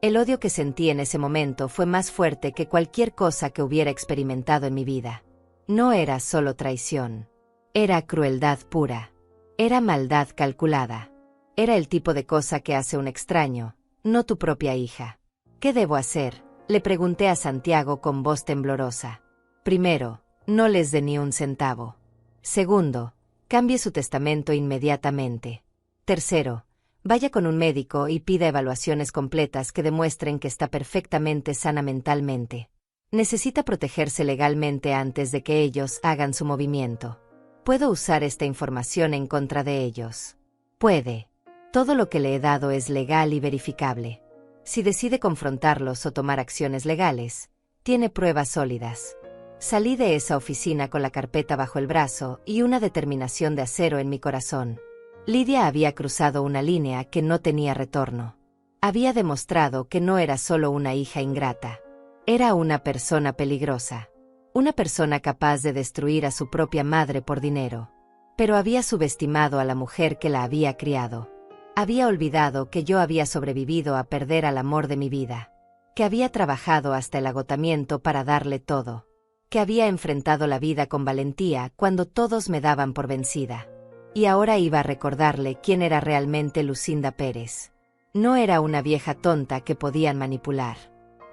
El odio que sentí en ese momento fue más fuerte que cualquier cosa que hubiera experimentado en mi vida. No era solo traición. Era crueldad pura. Era maldad calculada. Era el tipo de cosa que hace un extraño, no tu propia hija. ¿Qué debo hacer?, le pregunté a Santiago con voz temblorosa. Primero, no les dé ni un centavo. Segundo, cambie su testamento inmediatamente. Tercero, vaya con un médico y pida evaluaciones completas que demuestren que está perfectamente sana mentalmente. Necesita protegerse legalmente antes de que ellos hagan su movimiento. Puedo usar esta información en contra de ellos. Puede. Todo lo que le he dado es legal y verificable. Si decide confrontarlos o tomar acciones legales, tiene pruebas sólidas. Salí de esa oficina con la carpeta bajo el brazo y una determinación de acero en mi corazón. Lidia había cruzado una línea que no tenía retorno. Había demostrado que no era solo una hija ingrata. Era una persona peligrosa. Una persona capaz de destruir a su propia madre por dinero. Pero había subestimado a la mujer que la había criado. Había olvidado que yo había sobrevivido a perder al amor de mi vida. Que había trabajado hasta el agotamiento para darle todo. Que había enfrentado la vida con valentía cuando todos me daban por vencida. Y ahora iba a recordarle quién era realmente Lucinda Pérez. No era una vieja tonta que podían manipular.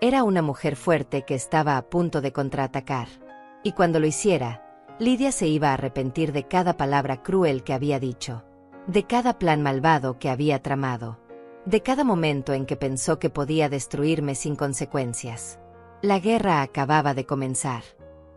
Era una mujer fuerte que estaba a punto de contraatacar. Y cuando lo hiciera, Lidia se iba a arrepentir de cada palabra cruel que había dicho. De cada plan malvado que había tramado. De cada momento en que pensó que podía destruirme sin consecuencias. La guerra acababa de comenzar.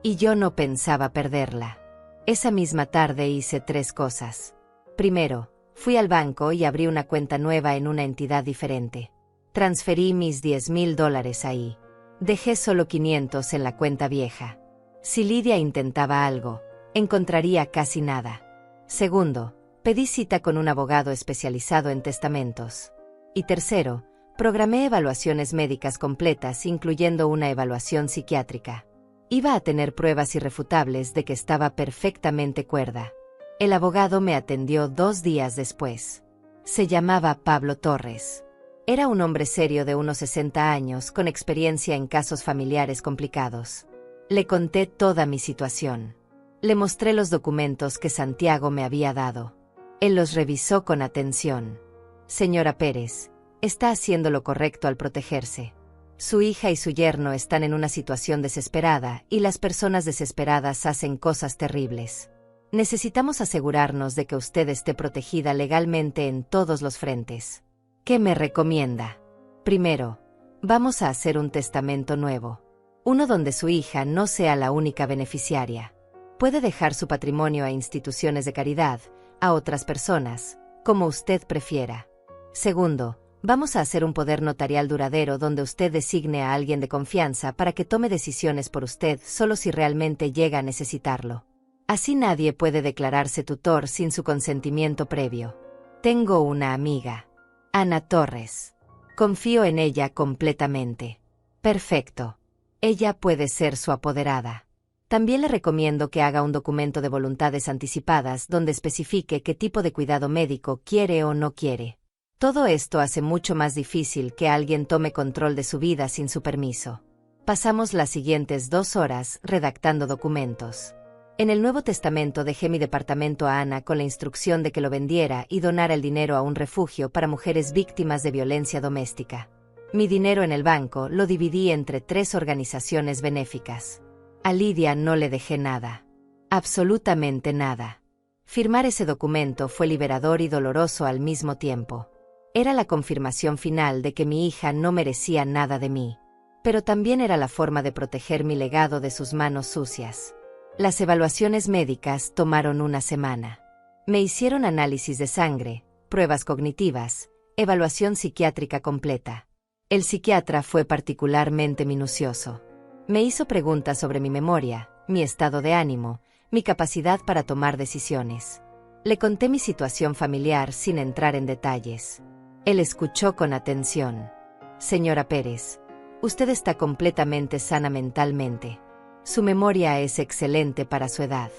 Y yo no pensaba perderla. Esa misma tarde hice 3 cosas. Primero, fui al banco y abrí una cuenta nueva en una entidad diferente. Transferí mis $10,000 ahí. Dejé solo 500 en la cuenta vieja. Si Lidia intentaba algo, encontraría casi nada. Segundo, pedí cita con un abogado especializado en testamentos. Y tercero, programé evaluaciones médicas completas, incluyendo una evaluación psiquiátrica. Iba a tener pruebas irrefutables de que estaba perfectamente cuerda. El abogado me atendió 2 días después. Se llamaba Pablo Torres. Era un hombre serio de unos 60 años, con experiencia en casos familiares complicados. Le conté toda mi situación. Le mostré los documentos que Santiago me había dado. Él los revisó con atención. Señora Pérez, está haciendo lo correcto al protegerse. Su hija y su yerno están en una situación desesperada, y las personas desesperadas hacen cosas terribles. Necesitamos asegurarnos de que usted esté protegida legalmente en todos los frentes. ¿Qué me recomienda? Primero, vamos a hacer un testamento nuevo. Uno donde su hija no sea la única beneficiaria. Puede dejar su patrimonio a instituciones de caridad, a otras personas, como usted prefiera. Segundo, vamos a hacer un poder notarial duradero donde usted designe a alguien de confianza para que tome decisiones por usted solo si realmente llega a necesitarlo. Así nadie puede declararse tutor sin su consentimiento previo. Tengo una amiga, Ana Torres. Confío en ella completamente. Perfecto. Ella puede ser su apoderada. También le recomiendo que haga un documento de voluntades anticipadas donde especifique qué tipo de cuidado médico quiere o no quiere. Todo esto hace mucho más difícil que alguien tome control de su vida sin su permiso. Pasamos las siguientes 2 horas redactando documentos. En el Nuevo Testamento dejé mi departamento a Ana con la instrucción de que lo vendiera y donara el dinero a un refugio para mujeres víctimas de violencia doméstica. Mi dinero en el banco lo dividí entre 3 organizaciones benéficas. A Lidia no le dejé nada. Absolutamente nada. Firmar ese documento fue liberador y doloroso al mismo tiempo. Era la confirmación final de que mi hija no merecía nada de mí. Pero también era la forma de proteger mi legado de sus manos sucias. Las evaluaciones médicas tomaron 1 semana. Me hicieron análisis de sangre, pruebas cognitivas, evaluación psiquiátrica completa. El psiquiatra fue particularmente minucioso. Me hizo preguntas sobre mi memoria, mi estado de ánimo, mi capacidad para tomar decisiones. Le conté mi situación familiar sin entrar en detalles. Él escuchó con atención. Señora Pérez, usted está completamente sana mentalmente. Su memoria es excelente para su edad.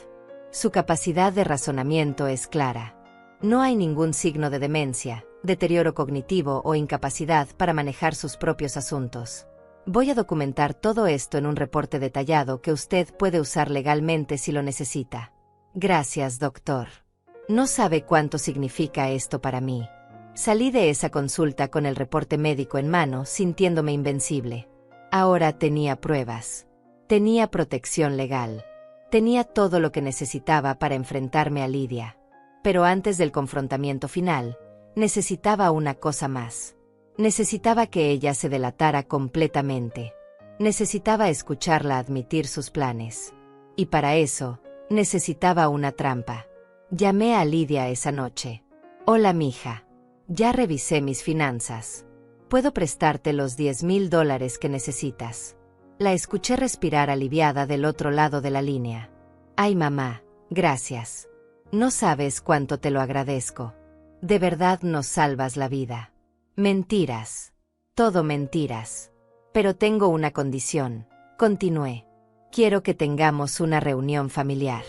Su capacidad de razonamiento es clara. No hay ningún signo de demencia, deterioro cognitivo o incapacidad para manejar sus propios asuntos. Voy a documentar todo esto en un reporte detallado que usted puede usar legalmente si lo necesita. Gracias, doctor. No sabe cuánto significa esto para mí. Salí de esa consulta con el reporte médico en mano, sintiéndome invencible. Ahora tenía pruebas. Tenía protección legal. Tenía todo lo que necesitaba para enfrentarme a Lidia. Pero antes del confrontamiento final, necesitaba una cosa más. Necesitaba que ella se delatara completamente. Necesitaba escucharla admitir sus planes. Y para eso, necesitaba una trampa. Llamé a Lidia esa noche. Hola, mija. Ya revisé mis finanzas. Puedo prestarte los $10,000 que necesitas. La escuché respirar aliviada del otro lado de la línea. Ay, mamá, gracias. No sabes cuánto te lo agradezco. De verdad nos salvas la vida. Mentiras. Todo mentiras. Pero tengo una condición, continué. Quiero que tengamos una reunión familiar.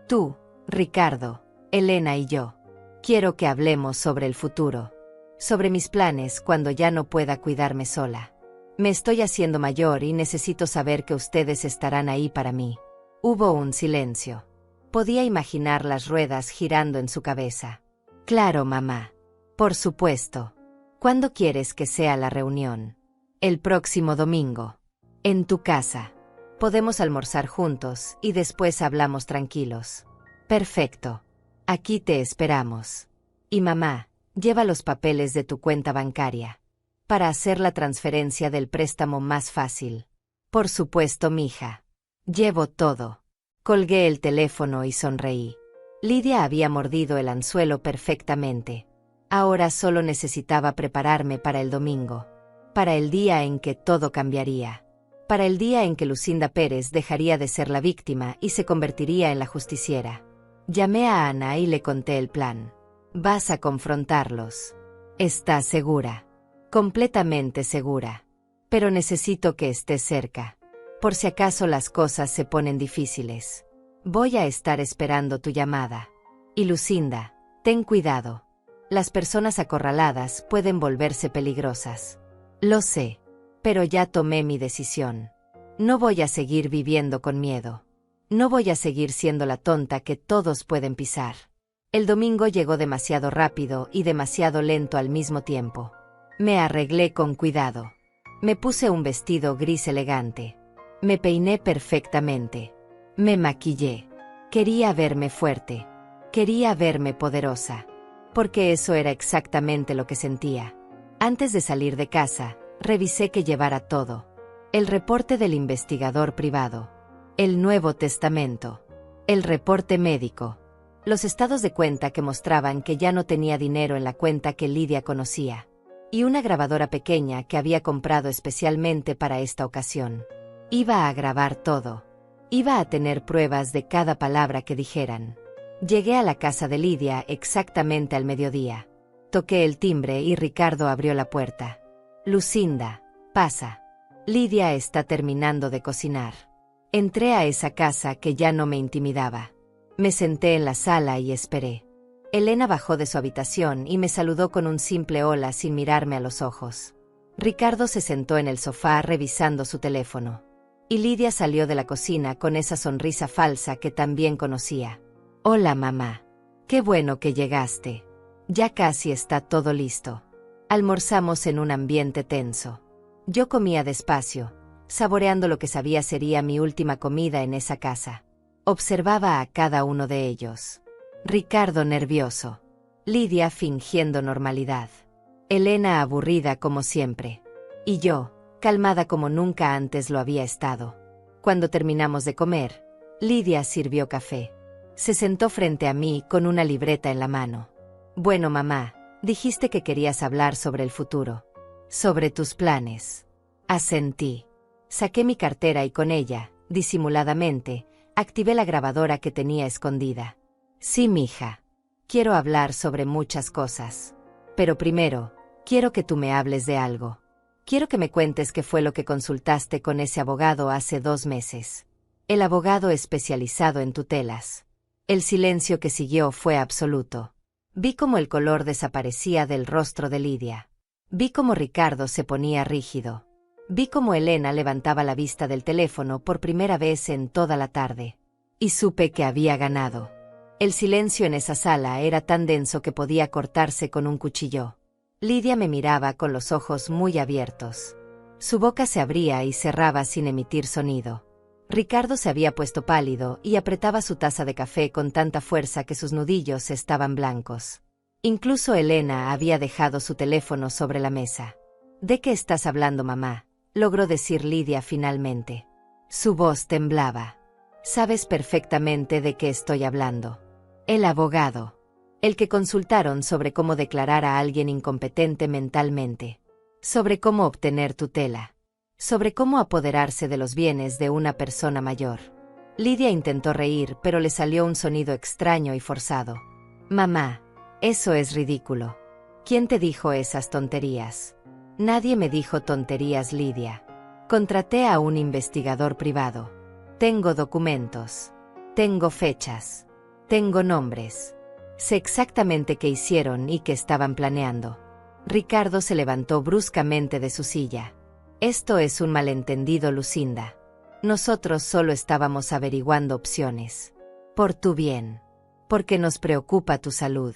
Tú, Ricardo, Elena y yo. Quiero que hablemos sobre el futuro. Sobre mis planes cuando ya no pueda cuidarme sola. Me estoy haciendo mayor y necesito saber que ustedes estarán ahí para mí. Hubo un silencio. Podía imaginar las ruedas girando en su cabeza. Claro, mamá. Por supuesto. ¿Cuándo quieres que sea la reunión? El próximo domingo. En tu casa. Podemos almorzar juntos y después hablamos tranquilos. Perfecto. Aquí te esperamos. Y mamá, lleva los papeles de tu cuenta bancaria. Para hacer la transferencia del préstamo más fácil. Por supuesto, mija. Llevo todo. Colgué el teléfono y sonreí. Lidia había mordido el anzuelo perfectamente. Ahora solo necesitaba prepararme para el domingo. para el día en que todo cambiaría. Para el día en que Lucinda Pérez dejaría de ser la víctima y se convertiría en la justiciera. Llamé a Ana y le conté el plan. Vas a confrontarlos. ¿Estás segura? Completamente segura. Pero necesito que estés cerca. Por si acaso las cosas se ponen difíciles. Voy a estar esperando tu llamada. Y Lucinda, ten cuidado. Las personas acorraladas pueden volverse peligrosas. Lo sé. Pero ya tomé mi decisión. No voy a seguir viviendo con miedo. No voy a seguir siendo la tonta que todos pueden pisar. El domingo llegó demasiado rápido y demasiado lento al mismo tiempo. Me arreglé con cuidado. Me puse un vestido gris elegante. Me peiné perfectamente. Me maquillé. Quería verme fuerte. Quería verme poderosa. Porque eso era exactamente lo que sentía. Antes de salir de casa, revisé que llevara todo. El reporte del investigador privado. El Nuevo Testamento. El reporte médico. Los estados de cuenta que mostraban que ya no tenía dinero en la cuenta que Lidia conocía. Y una grabadora pequeña que había comprado especialmente para esta ocasión. Iba a grabar todo. Iba a tener pruebas de cada palabra que dijeran. Llegué a la casa de Lidia exactamente al mediodía. Toqué el timbre y Ricardo abrió la puerta. Lucinda, pasa. Lidia está terminando de cocinar. Entré a esa casa que ya no me intimidaba. Me senté en la sala y esperé. Elena bajó de su habitación y me saludó con un simple hola sin mirarme a los ojos. Ricardo se sentó en el sofá revisando su teléfono. Y Lidia salió de la cocina con esa sonrisa falsa que también conocía. Hola mamá. Qué bueno que llegaste. Ya casi está todo listo. Almorzamos en un ambiente tenso. Yo comía despacio, saboreando lo que sabía sería mi última comida en esa casa. Observaba a cada uno de ellos. Ricardo nervioso. Lidia fingiendo normalidad. Elena aburrida como siempre. Y yo, calmada como nunca antes lo había estado. Cuando terminamos de comer, Lidia sirvió café. Se sentó frente a mí con una libreta en la mano. Bueno, mamá, dijiste que querías hablar sobre el futuro. Sobre tus planes. Asentí. Saqué mi cartera y con ella, disimuladamente, activé la grabadora que tenía escondida. Sí, mija. Quiero hablar sobre muchas cosas. Pero primero, quiero que tú me hables de algo. Quiero que me cuentes qué fue lo que consultaste con ese abogado hace 2 meses. El abogado especializado en tutelas. El silencio que siguió fue absoluto. Vi cómo el color desaparecía del rostro de Lidia. Vi cómo Ricardo se ponía rígido. Vi cómo Elena levantaba la vista del teléfono por primera vez en toda la tarde. Y supe que había ganado. El silencio en esa sala era tan denso que podía cortarse con un cuchillo. Lidia me miraba con los ojos muy abiertos. Su boca se abría y cerraba sin emitir sonido. Ricardo se había puesto pálido y apretaba su taza de café con tanta fuerza que sus nudillos estaban blancos. Incluso Elena había dejado su teléfono sobre la mesa. ¿De qué estás hablando, mamá?, logró decir Lidia finalmente. Su voz temblaba. Sabes perfectamente de qué estoy hablando. El abogado. El que consultaron sobre cómo declarar a alguien incompetente mentalmente. Sobre cómo obtener tutela. Sobre cómo apoderarse de los bienes de una persona mayor. Lidia intentó reír, pero le salió un sonido extraño y forzado. Mamá, eso es ridículo. ¿Quién te dijo esas tonterías? Nadie me dijo tonterías, Lidia. Contraté a un investigador privado. Tengo documentos. Tengo fechas. Tengo nombres. Sé exactamente qué hicieron y qué estaban planeando. Ricardo se levantó bruscamente de su silla. Esto es un malentendido, Lucinda. Nosotros solo estábamos averiguando opciones. Por tu bien. Porque nos preocupa tu salud.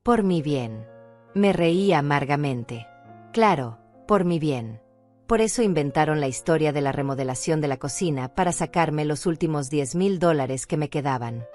Por mi bien. Me reí amargamente. Claro, por mi bien. Por eso inventaron la historia de la remodelación de la cocina para sacarme los últimos $10,000 que me quedaban.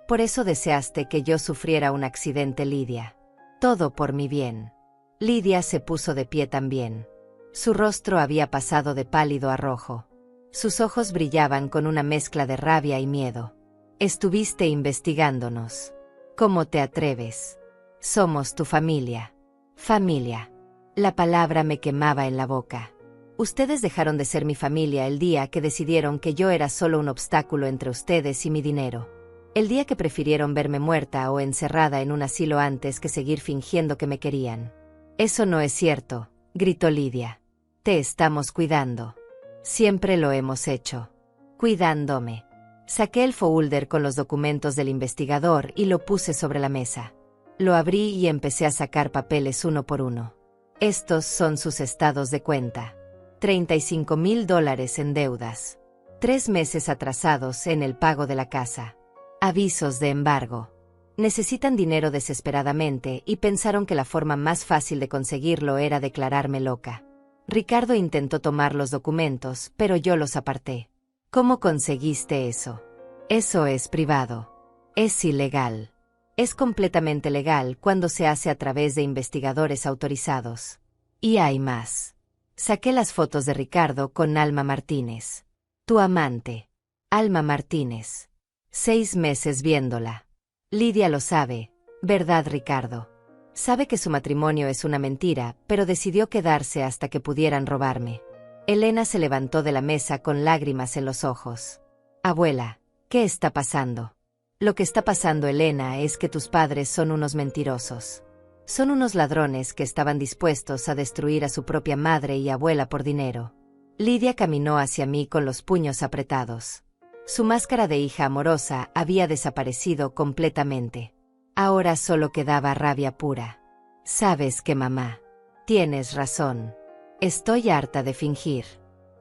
Por eso deseaste que yo sufriera un accidente, Lidia. Todo por mi bien. Lidia se puso de pie también. Su rostro había pasado de pálido a rojo. Sus ojos brillaban con una mezcla de rabia y miedo. Estuviste investigándonos. ¿Cómo te atreves? Somos tu familia. Familia. La palabra me quemaba en la boca. Ustedes dejaron de ser mi familia el día que decidieron que yo era solo un obstáculo entre ustedes y mi dinero. El día que prefirieron verme muerta o encerrada en un asilo antes que seguir fingiendo que me querían. Eso no es cierto, gritó Lidia. Te estamos cuidando. Siempre lo hemos hecho. Cuidándome. Saqué el folder con los documentos del investigador y lo puse sobre la mesa. Lo abrí y empecé a sacar papeles uno por uno. Estos son sus estados de cuenta. $35,000 en deudas. 3 meses atrasados en el pago de la casa. Avisos de embargo. Necesitan dinero desesperadamente y pensaron que la forma más fácil de conseguirlo era declararme loca. Ricardo intentó tomar los documentos, pero yo los aparté. ¿Cómo conseguiste eso? Eso es privado. Es ilegal. Es completamente legal cuando se hace a través de investigadores autorizados. Y hay más. Saqué las fotos de Ricardo con Alma Martínez. Tu amante. Alma Martínez. 6 meses viéndola. Lidia lo sabe, ¿verdad, Ricardo? Sabe que su matrimonio es una mentira, pero decidió quedarse hasta que pudieran robarme. Elena se levantó de la mesa con lágrimas en los ojos. Abuela, ¿qué está pasando? Lo que está pasando, Elena, es que tus padres son unos mentirosos. Son unos ladrones que estaban dispuestos a destruir a su propia madre y abuela por dinero. Lidia caminó hacia mí con los puños apretados. Su máscara de hija amorosa había desaparecido completamente. Ahora solo quedaba rabia pura. Sabes que, mamá, tienes razón. Estoy harta de fingir.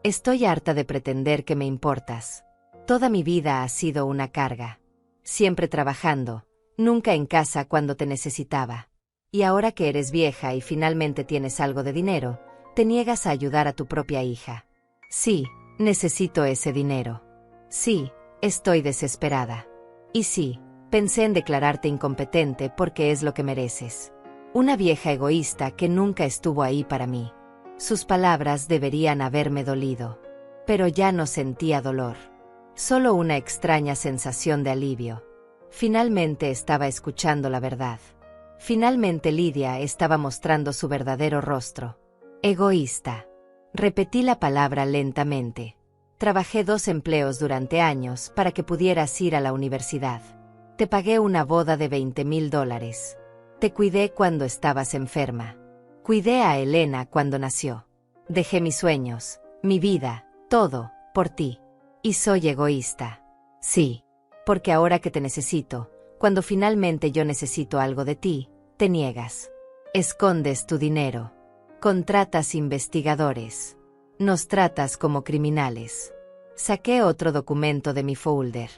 Estoy harta de pretender que me importas. Toda mi vida ha sido una carga. Siempre trabajando, nunca en casa cuando te necesitaba. Y ahora que eres vieja y finalmente tienes algo de dinero, te niegas a ayudar a tu propia hija. Sí, necesito ese dinero. Sí, estoy desesperada. Y sí, pensé en declararte incompetente porque es lo que mereces. Una vieja egoísta que nunca estuvo ahí para mí. Sus palabras deberían haberme dolido. Pero ya no sentía dolor. Solo una extraña sensación de alivio. Finalmente estaba escuchando la verdad. Finalmente Lidia estaba mostrando su verdadero rostro. Egoísta. Repetí la palabra lentamente. Trabajé 2 empleos durante años para que pudieras ir a la universidad. Te pagué una boda de $20,000. Te cuidé cuando estabas enferma. Cuidé a Elena cuando nació. Dejé mis sueños, mi vida, todo, por ti. Y soy egoísta. Sí. Porque ahora que te necesito, cuando finalmente yo necesito algo de ti, te niegas. Escondes tu dinero. Contratas investigadores. Nos tratas como criminales. Saqué otro documento de mi folder.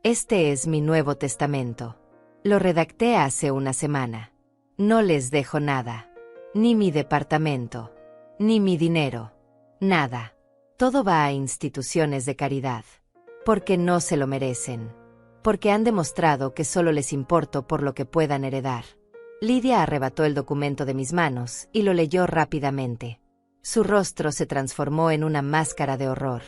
Este es mi Nuevo Testamento. Lo redacté hace una semana. No les dejo nada. Ni mi departamento. Ni mi dinero. Nada. Todo va a instituciones de caridad. Porque no se lo merecen. Porque han demostrado que solo les importo por lo que puedan heredar. Lidia arrebató el documento de mis manos y lo leyó rápidamente. Su rostro se transformó en una máscara de horror.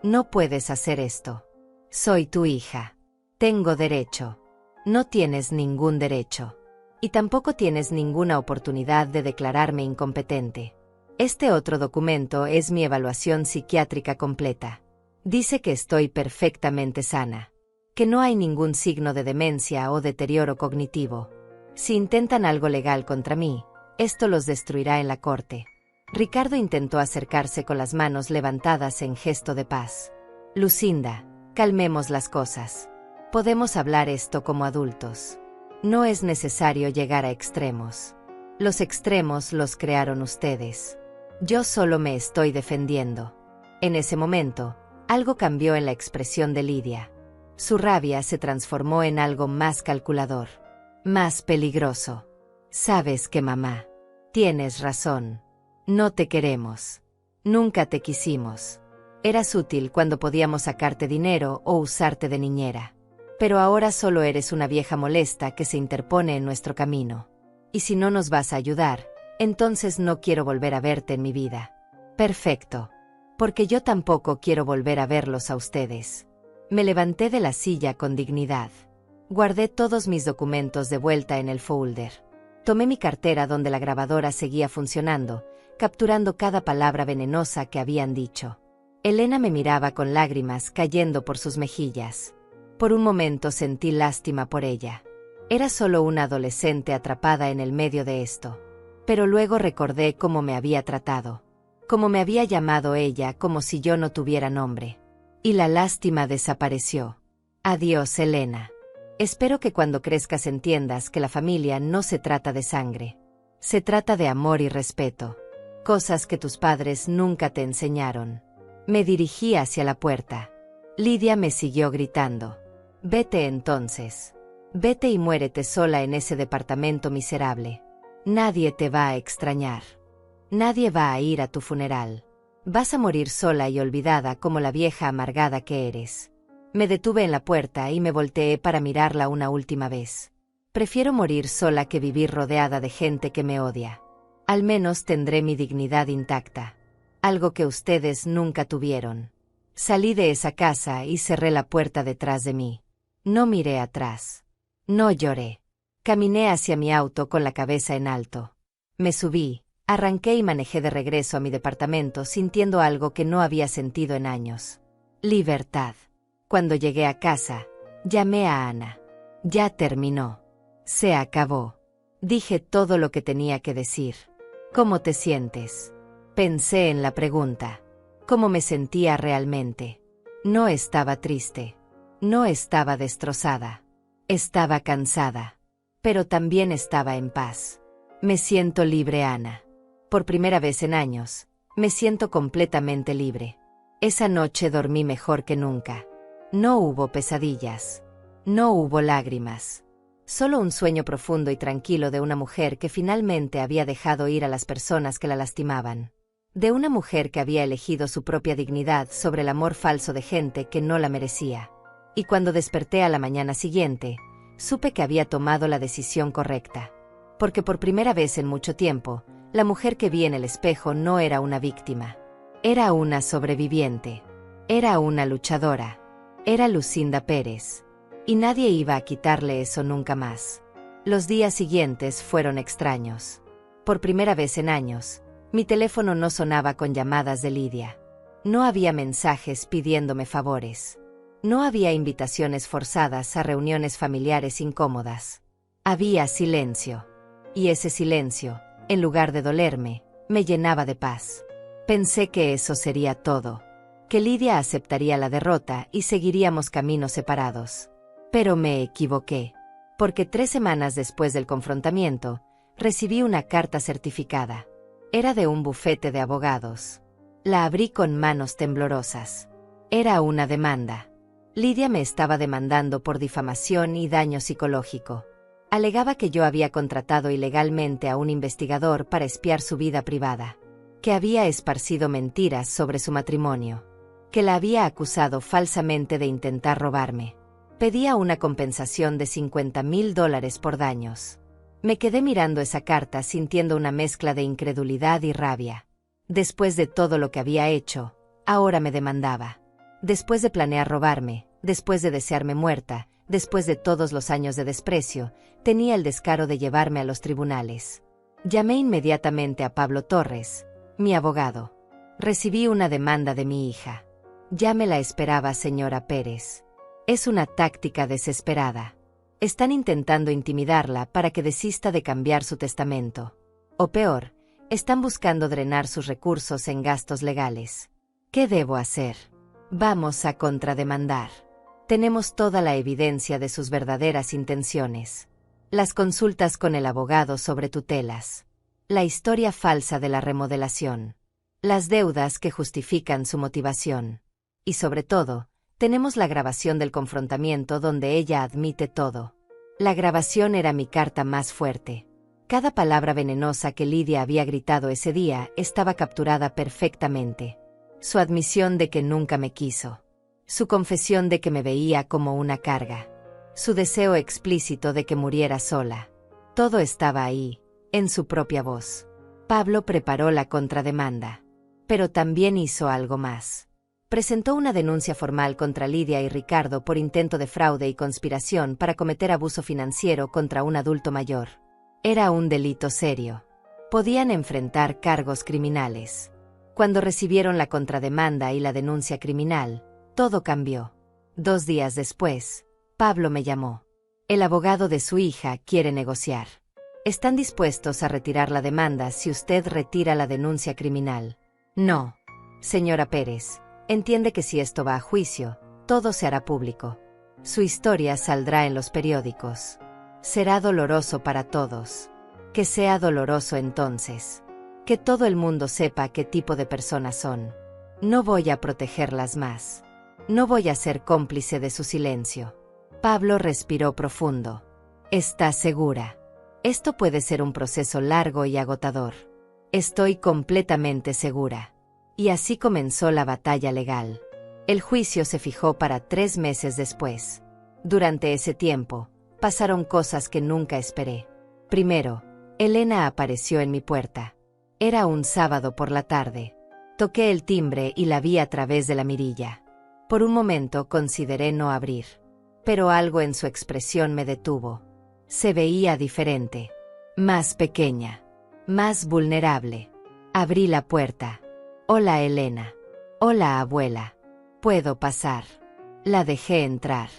No puedes hacer esto. Soy tu hija. Tengo derecho. No tienes ningún derecho. Y tampoco tienes ninguna oportunidad de declararme incompetente. Este otro documento es mi evaluación psiquiátrica completa. Dice que estoy perfectamente sana. Que no hay ningún signo de demencia o deterioro cognitivo. Si intentan algo legal contra mí, esto los destruirá en la corte. Ricardo intentó acercarse con las manos levantadas en gesto de paz. Lucinda, calmemos las cosas. Podemos hablar esto como adultos. No es necesario llegar a extremos. Los extremos los crearon ustedes. Yo solo me estoy defendiendo. En ese momento, algo cambió en la expresión de Lidia. Su rabia se transformó en algo más calculador. Más peligroso. Sabes que, mamá, tienes razón. No te queremos. Nunca te quisimos. Eras útil cuando podíamos sacarte dinero o usarte de niñera. Pero ahora solo eres una vieja molesta que se interpone en nuestro camino. Y si no nos vas a ayudar, entonces no quiero volver a verte en mi vida. Perfecto. Porque yo tampoco quiero volver a verlos a ustedes. Me levanté de la silla con dignidad. Guardé todos mis documentos de vuelta en el folder. Tomé mi cartera donde la grabadora seguía funcionando, capturando cada palabra venenosa que habían dicho. Elena me miraba con lágrimas cayendo por sus mejillas. Por un momento sentí lástima por ella. Era solo una adolescente atrapada en el medio de esto. Pero luego recordé cómo me había tratado. Cómo me había llamado ella como si yo no tuviera nombre. Y la lástima desapareció. Adiós, Elena. Espero que cuando crezcas entiendas que la familia no se trata de sangre. Se trata de amor y respeto. Cosas que tus padres nunca te enseñaron. Me dirigí hacia la puerta. Lidia me siguió gritando. Vete entonces. Vete y muérete sola en ese departamento miserable. Nadie te va a extrañar. Nadie va a ir a tu funeral. Vas a morir sola y olvidada como la vieja amargada que eres. Me detuve en la puerta y me volteé para mirarla una última vez. Prefiero morir sola que vivir rodeada de gente que me odia. Al menos tendré mi dignidad intacta. Algo que ustedes nunca tuvieron. Salí de esa casa y cerré la puerta detrás de mí. No miré atrás. No lloré. Caminé hacia mi auto con la cabeza en alto. Me subí, arranqué y manejé de regreso a mi departamento sintiendo algo que no había sentido en años. Libertad. Cuando llegué a casa, llamé a Ana. Ya terminó. Se acabó. Dije todo lo que tenía que decir. ¿Cómo te sientes? Pensé en la pregunta. ¿Cómo me sentía realmente? No estaba triste. No estaba destrozada. Estaba cansada. Pero también estaba en paz. Me siento libre, Ana. Por primera vez en años, me siento completamente libre. Esa noche dormí mejor que nunca. No hubo pesadillas. No hubo lágrimas. Solo un sueño profundo y tranquilo de una mujer que finalmente había dejado ir a las personas que la lastimaban. De una mujer que había elegido su propia dignidad sobre el amor falso de gente que no la merecía. Y cuando desperté a la mañana siguiente, supe que había tomado la decisión correcta. Porque por primera vez en mucho tiempo, la mujer que vi en el espejo no era una víctima. Era una sobreviviente. Era una luchadora. Era Lucinda Pérez. Y nadie iba a quitarle eso nunca más. Los días siguientes fueron extraños. Por primera vez en años, mi teléfono no sonaba con llamadas de Lidia. No había mensajes pidiéndome favores. No había invitaciones forzadas a reuniones familiares incómodas. Había silencio. Y ese silencio, en lugar de dolerme, me llenaba de paz. Pensé que eso sería todo. Que Lidia aceptaría la derrota y seguiríamos caminos separados. Pero me equivoqué. Porque 3 semanas después del confrontamiento, recibí una carta certificada. Era de un bufete de abogados. La abrí con manos temblorosas. Era una demanda. Lidia me estaba demandando por difamación y daño psicológico. Alegaba que yo había contratado ilegalmente a un investigador para espiar su vida privada. Que había esparcido mentiras sobre su matrimonio. Que la había acusado falsamente de intentar robarme. Pedía una compensación de $50,000 por daños. Me quedé mirando esa carta sintiendo una mezcla de incredulidad y rabia. Después de todo lo que había hecho, ahora me demandaba. Después de planear robarme, después de desearme muerta, después de todos los años de desprecio, tenía el descaro de llevarme a los tribunales. Llamé inmediatamente a Pablo Torres, mi abogado. Recibí una demanda de mi hija. Ya me la esperaba, señora Pérez. Es una táctica desesperada. Están intentando intimidarla para que desista de cambiar su testamento. O peor, están buscando drenar sus recursos en gastos legales. ¿Qué debo hacer? Vamos a contrademandar. Tenemos toda la evidencia de sus verdaderas intenciones. Las consultas con el abogado sobre tutelas. La historia falsa de la remodelación. Las deudas que justifican su motivación. Y sobre todo, tenemos la grabación del confrontamiento donde ella admite todo. La grabación era mi carta más fuerte. Cada palabra venenosa que Lidia había gritado ese día estaba capturada perfectamente. Su admisión de que nunca me quiso. Su confesión de que me veía como una carga. Su deseo explícito de que muriera sola. Todo estaba ahí, en su propia voz. Pablo preparó la contrademanda. Pero también hizo algo más. Presentó una denuncia formal contra Lidia y Ricardo por intento de fraude y conspiración para cometer abuso financiero contra un adulto mayor. Era un delito serio. Podían enfrentar cargos criminales. Cuando recibieron la contrademanda y la denuncia criminal, todo cambió. 2 días después, Pablo me llamó. El abogado de su hija quiere negociar. Están dispuestos a retirar la demanda si usted retira la denuncia criminal. No. Señora Pérez, entiende que si esto va a juicio, todo se hará público. Su historia saldrá en los periódicos. Será doloroso para todos. Que sea doloroso entonces. Que todo el mundo sepa qué tipo de personas son. No voy a protegerlas más. No voy a ser cómplice de su silencio. Pablo respiró profundo. ¿Está segura? Esto puede ser un proceso largo y agotador. Estoy completamente segura. Y así comenzó la batalla legal. El juicio se fijó para 3 meses después. Durante ese tiempo, pasaron cosas que nunca esperé. Primero, Elena apareció en mi puerta. Era un sábado por la tarde. Toqué el timbre y la vi a través de la mirilla. Por un momento consideré no abrir. Pero algo en su expresión me detuvo. Se veía diferente. Más pequeña. Más vulnerable. Abrí la puerta. Hola, Elena. Hola, abuela. ¿Puedo pasar? La dejé entrar.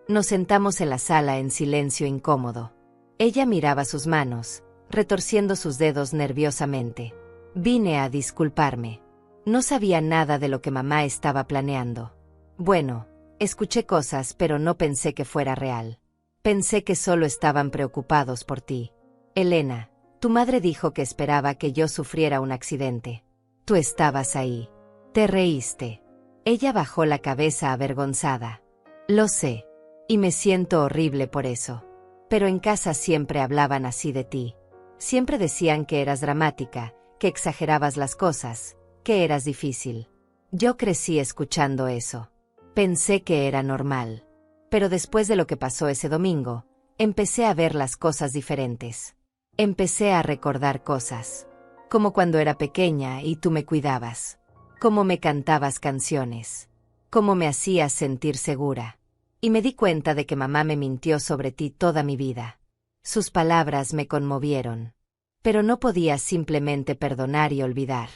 Nos sentamos en la sala en silencio incómodo. Ella miraba sus manos, retorciendo sus dedos nerviosamente. Vine a disculparme. No sabía nada de lo que mamá estaba planeando. Bueno, escuché cosas, pero no pensé que fuera real. Pensé que solo estaban preocupados por ti. Elena, tu madre dijo que esperaba que yo sufriera un accidente. Tú estabas ahí. Te reíste. Ella bajó la cabeza avergonzada. Lo sé. Y me siento horrible por eso. Pero en casa siempre hablaban así de ti. Siempre decían que eras dramática, que exagerabas las cosas, que eras difícil. Yo crecí escuchando eso. Pensé que era normal. Pero después de lo que pasó ese domingo, empecé a ver las cosas diferentes. Empecé a recordar cosas. Como cuando era pequeña y tú me cuidabas. Cómo me cantabas canciones. Cómo me hacías sentir segura. Y me di cuenta de que mamá me mintió sobre ti toda mi vida. Sus palabras me conmovieron. Pero no podía simplemente perdonar y olvidar.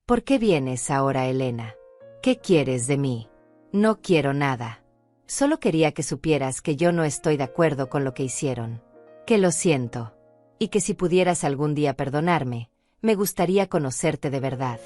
¿Por qué vienes ahora, Elena? ¿Qué quieres de mí? No quiero nada. Solo quería que supieras que yo no estoy de acuerdo con lo que hicieron. Que lo siento. Y que si pudieras algún día perdonarme, me gustaría conocerte de verdad.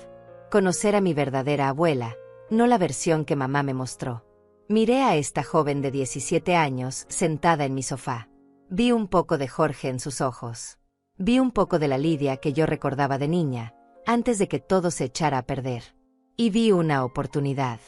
Conocer a mi verdadera abuela, no la versión que mamá me mostró. Miré a esta joven de 17 años sentada en mi sofá. Vi un poco de Jorge en sus ojos. Vi un poco de la Lidia que yo recordaba de niña, antes de que todo se echara a perder. Y vi una oportunidad.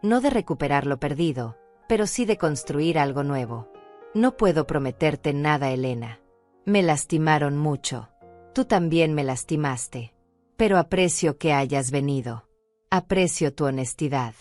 No de recuperar lo perdido, pero sí de construir algo nuevo. No puedo prometerte nada, Elena. Me lastimaron mucho. Tú también me lastimaste. Pero aprecio que hayas venido. Aprecio tu honestidad.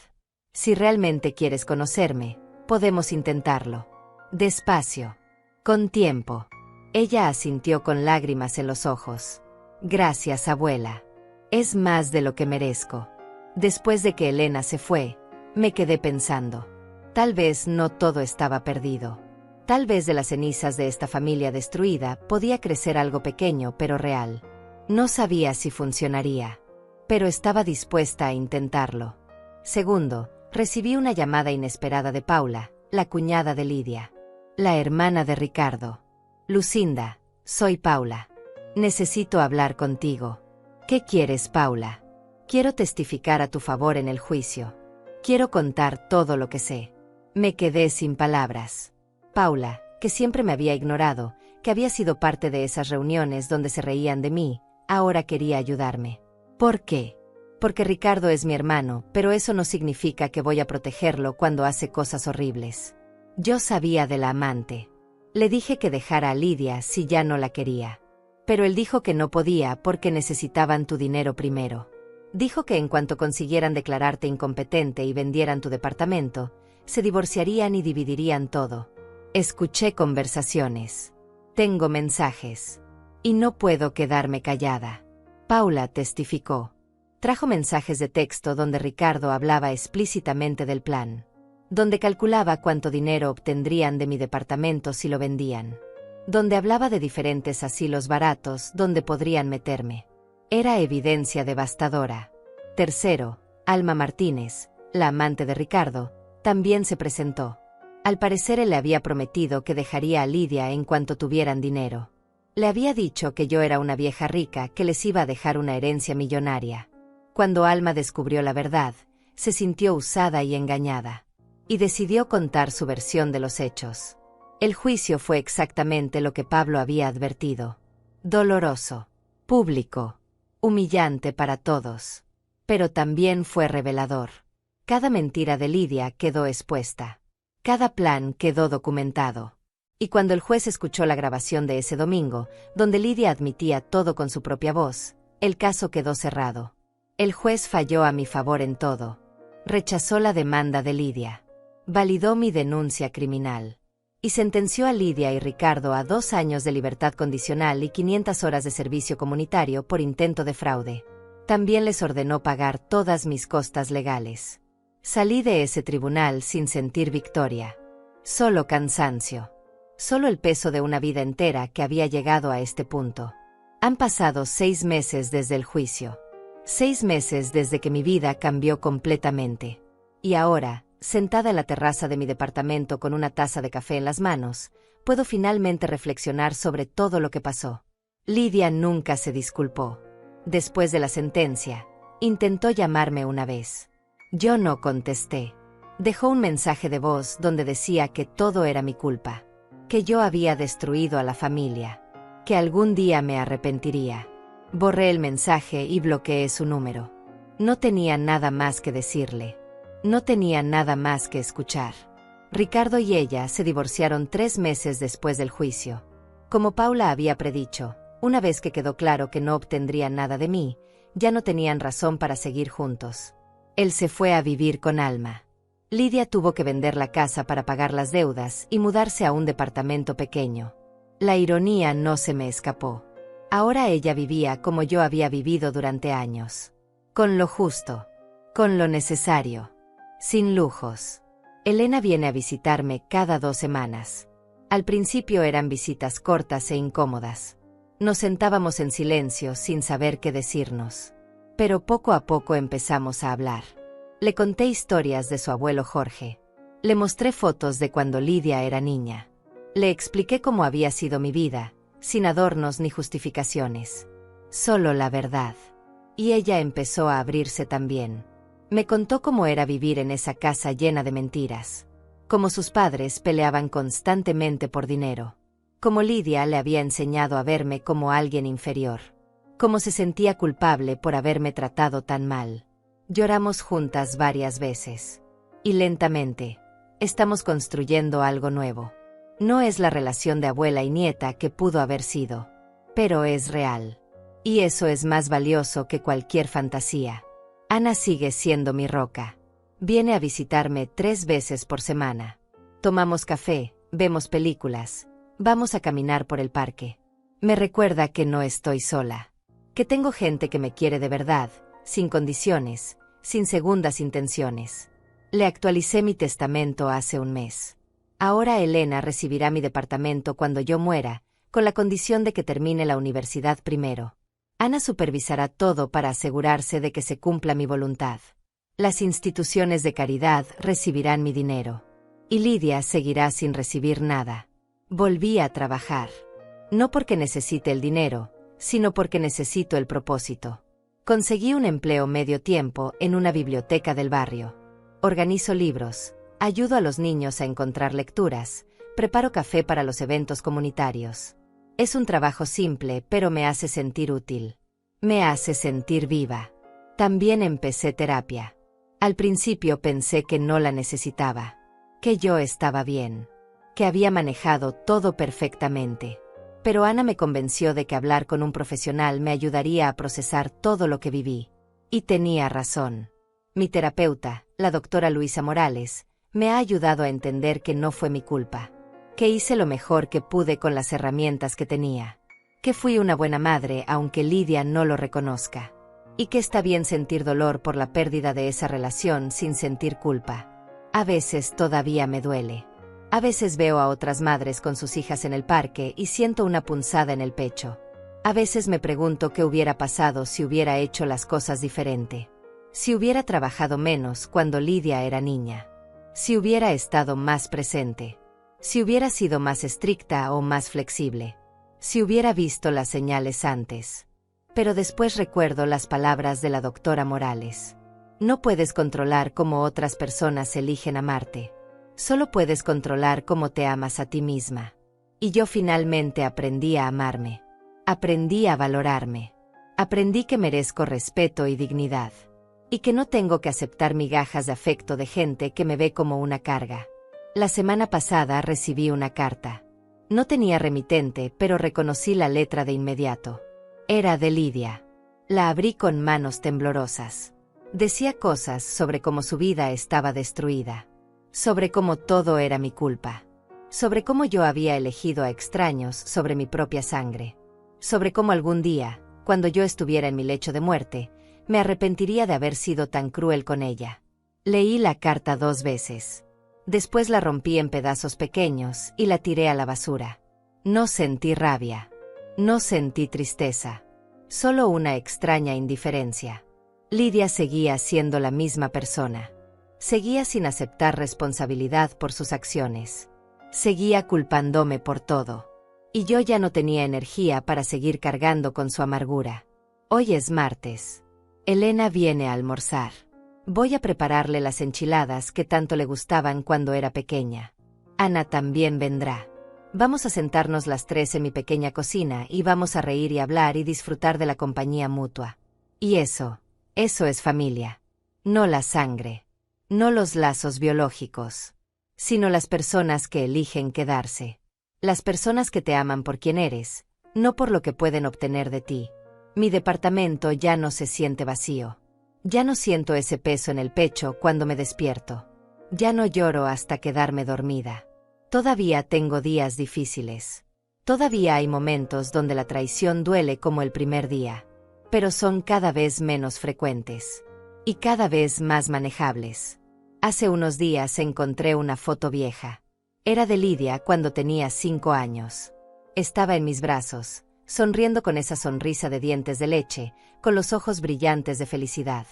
Si realmente quieres conocerme, podemos intentarlo. Despacio. Con tiempo. Ella asintió con lágrimas en los ojos. Gracias, abuela. Es más de lo que merezco. Después de que Elena se fue, me quedé pensando. Tal vez no todo estaba perdido. Tal vez de las cenizas de esta familia destruida podía crecer algo pequeño pero real. No sabía si funcionaría. Pero estaba dispuesta a intentarlo. Segundo, recibí una llamada inesperada de Paula, la cuñada de Lidia. La hermana de Ricardo. Lucinda, soy Paula. Necesito hablar contigo. ¿Qué quieres, Paula? Quiero testificar a tu favor en el juicio. Quiero contar todo lo que sé. Me quedé sin palabras. Paula, que siempre me había ignorado, que había sido parte de esas reuniones donde se reían de mí, ahora quería ayudarme. ¿Por qué? Porque Ricardo es mi hermano, pero eso no significa que voy a protegerlo cuando hace cosas horribles. Yo sabía de la amante. Le dije que dejara a Lidia si ya no la quería. Pero él dijo que no podía porque necesitaban tu dinero primero. Dijo que en cuanto consiguieran declararte incompetente y vendieran tu departamento, se divorciarían y dividirían todo. Escuché conversaciones. Tengo mensajes. Y no puedo quedarme callada. Paula testificó. Trajo mensajes de texto donde Ricardo hablaba explícitamente del plan. Donde calculaba cuánto dinero obtendrían de mi departamento si lo vendían. donde hablaba de diferentes asilos baratos donde podrían meterme. Era evidencia devastadora. Tercero, Alma Martínez, la amante de Ricardo, también se presentó. Al parecer él le había prometido que dejaría a Lidia en cuanto tuvieran dinero. Le había dicho que yo era una vieja rica que les iba a dejar una herencia millonaria. Cuando Alma descubrió la verdad, se sintió usada y engañada, y decidió contar su versión de los hechos. El juicio fue exactamente lo que Pablo había advertido. Doloroso, público, humillante para todos. Pero también fue revelador. Cada mentira de Lidia quedó expuesta. Cada plan quedó documentado. Y cuando el juez escuchó la grabación de ese domingo, donde Lidia admitía todo con su propia voz, el caso quedó cerrado. El juez falló a mi favor en todo. Rechazó la demanda de Lidia. Validó mi denuncia criminal. Y sentenció a Lidia y Ricardo a 2 años de libertad condicional y 500 horas de servicio comunitario por intento de fraude. También les ordenó pagar todas mis costas legales. Salí de ese tribunal sin sentir victoria. Solo cansancio. Solo el peso de una vida entera que había llegado a este punto. Han pasado 6 meses desde el juicio. 6 meses desde que mi vida cambió completamente. Y ahora, sentada en la terraza de mi departamento con una taza de café en las manos, puedo finalmente reflexionar sobre todo lo que pasó. Lidia nunca se disculpó. Después de la sentencia, intentó llamarme una vez. Yo no contesté. Dejó un mensaje de voz donde decía que todo era mi culpa, que yo había destruido a la familia, que algún día me arrepentiría. Borré el mensaje y bloqueé su número. No tenía nada más que decirle. No tenía nada más que escuchar. Ricardo y ella se divorciaron 3 meses después del juicio. Como Paula había predicho, una vez que quedó claro que no obtendrían nada de mí, ya no tenían razón para seguir juntos. Él se fue a vivir con Alma. Lidia tuvo que vender la casa para pagar las deudas y mudarse a un departamento pequeño. La ironía no se me escapó. Ahora ella vivía como yo había vivido durante años. Con lo justo. Con lo necesario. Sin lujos. Elena viene a visitarme cada 2 semanas. Al principio eran visitas cortas e incómodas. Nos sentábamos en silencio sin saber qué decirnos. Pero poco a poco empezamos a hablar. Le conté historias de su abuelo Jorge. Le mostré fotos de cuando Lidia era niña. Le expliqué cómo había sido mi vida, sin adornos ni justificaciones. Solo la verdad. Y ella empezó a abrirse también. Me contó cómo era vivir en esa casa llena de mentiras. Cómo sus padres peleaban constantemente por dinero. Cómo Lidia le había enseñado a verme como alguien inferior. Cómo se sentía culpable por haberme tratado tan mal. Lloramos juntas varias veces. Y lentamente, estamos construyendo algo nuevo. No es la relación de abuela y nieta que pudo haber sido. Pero es real. Y eso es más valioso que cualquier fantasía. Ana sigue siendo mi roca. Viene a visitarme 3 veces por semana. Tomamos café, vemos películas, vamos a caminar por el parque. Me recuerda que no estoy sola. Que tengo gente que me quiere de verdad, sin condiciones, sin segundas intenciones. Le actualicé mi testamento hace 1 mes. Ahora Elena recibirá mi departamento cuando yo muera, con la condición de que termine la universidad primero. Ana supervisará todo para asegurarse de que se cumpla mi voluntad. Las instituciones de caridad recibirán mi dinero. Y Lidia seguirá sin recibir nada. Volví a trabajar. No porque necesite el dinero, sino porque necesito el propósito. Conseguí un empleo medio tiempo en una biblioteca del barrio. Organizo libros, ayudo a los niños a encontrar lecturas, preparo café para los eventos comunitarios. Es un trabajo simple, pero me hace sentir útil. Me hace sentir viva. También empecé terapia. Al principio pensé que no la necesitaba, que yo estaba bien, que había manejado todo perfectamente. Pero Ana me convenció de que hablar con un profesional me ayudaría a procesar todo lo que viví. Y tenía razón. Mi terapeuta, la doctora Luisa Morales, me ha ayudado a entender que no fue mi culpa, que hice lo mejor que pude con las herramientas que tenía, que fui una buena madre aunque Lidia no lo reconozca, y que está bien sentir dolor por la pérdida de esa relación sin sentir culpa. A veces todavía me duele. A veces veo a otras madres con sus hijas en el parque y siento una punzada en el pecho. A veces me pregunto qué hubiera pasado si hubiera hecho las cosas diferente. Si hubiera trabajado menos cuando Lidia era niña. Si hubiera estado más presente. Si hubiera sido más estricta o más flexible. Si hubiera visto las señales antes. Pero después recuerdo las palabras de la doctora Morales. No puedes controlar cómo otras personas eligen amarte. Solo puedes controlar cómo te amas a ti misma. Y yo finalmente aprendí a amarme. Aprendí a valorarme. Aprendí que merezco respeto y dignidad. Y que no tengo que aceptar migajas de afecto de gente que me ve como una carga. La semana pasada recibí una carta. No tenía remitente, pero reconocí la letra de inmediato. Era de Lidia. La abrí con manos temblorosas. Decía cosas sobre cómo su vida estaba destruida. Sobre cómo todo era mi culpa. Sobre cómo yo había elegido a extraños sobre mi propia sangre. Sobre cómo algún día, cuando yo estuviera en mi lecho de muerte, me arrepentiría de haber sido tan cruel con ella. Leí la carta 2 veces. Después la rompí en pedazos pequeños y la tiré a la basura. No sentí rabia. No sentí tristeza. Solo una extraña indiferencia. Lidia seguía siendo la misma persona. Seguía sin aceptar responsabilidad por sus acciones. Seguía culpándome por todo. Y yo ya no tenía energía para seguir cargando con su amargura. Hoy es martes. Elena viene a almorzar. Voy a prepararle las enchiladas que tanto le gustaban cuando era pequeña. Ana también vendrá. Vamos a sentarnos las 3 en mi pequeña cocina y vamos a reír y hablar y disfrutar de la compañía mutua. Y eso es familia. No la sangre. No los lazos biológicos. Sino las personas que eligen quedarse. Las personas que te aman por quien eres, no por lo que pueden obtener de ti. Mi departamento ya no se siente vacío. Ya no siento ese peso en el pecho cuando me despierto. Ya no lloro hasta quedarme dormida. Todavía tengo días difíciles. Todavía hay momentos donde la traición duele como el primer día. Pero son cada vez menos frecuentes. Y cada vez más manejables. Hace unos días encontré una foto vieja. Era de Lidia cuando tenía 5 años. Estaba en mis brazos, sonriendo con esa sonrisa de dientes de leche, con los ojos brillantes de felicidad.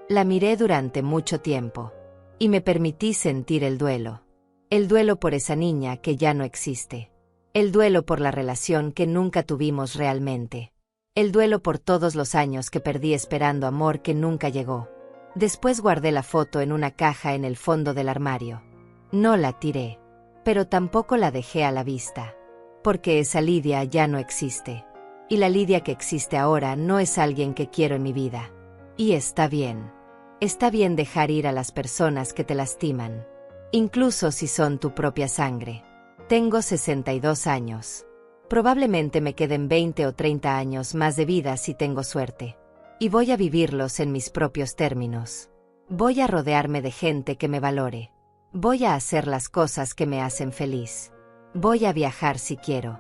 La miré durante mucho tiempo. Y me permití sentir el duelo. El duelo por esa niña que ya no existe. El duelo por la relación que nunca tuvimos realmente. El duelo por todos los años que perdí esperando amor que nunca llegó. Después guardé la foto en una caja en el fondo del armario. No la tiré. Pero tampoco la dejé a la vista. Porque esa Lidia ya no existe. Y la Lidia que existe ahora no es alguien que quiero en mi vida. Y está bien. Está bien dejar ir a las personas que te lastiman. Incluso si son tu propia sangre. Tengo 62 años. Probablemente me queden 20 o 30 años más de vida si tengo suerte. Y voy a vivirlos en mis propios términos. Voy a rodearme de gente que me valore. Voy a hacer las cosas que me hacen feliz. Voy a viajar si quiero.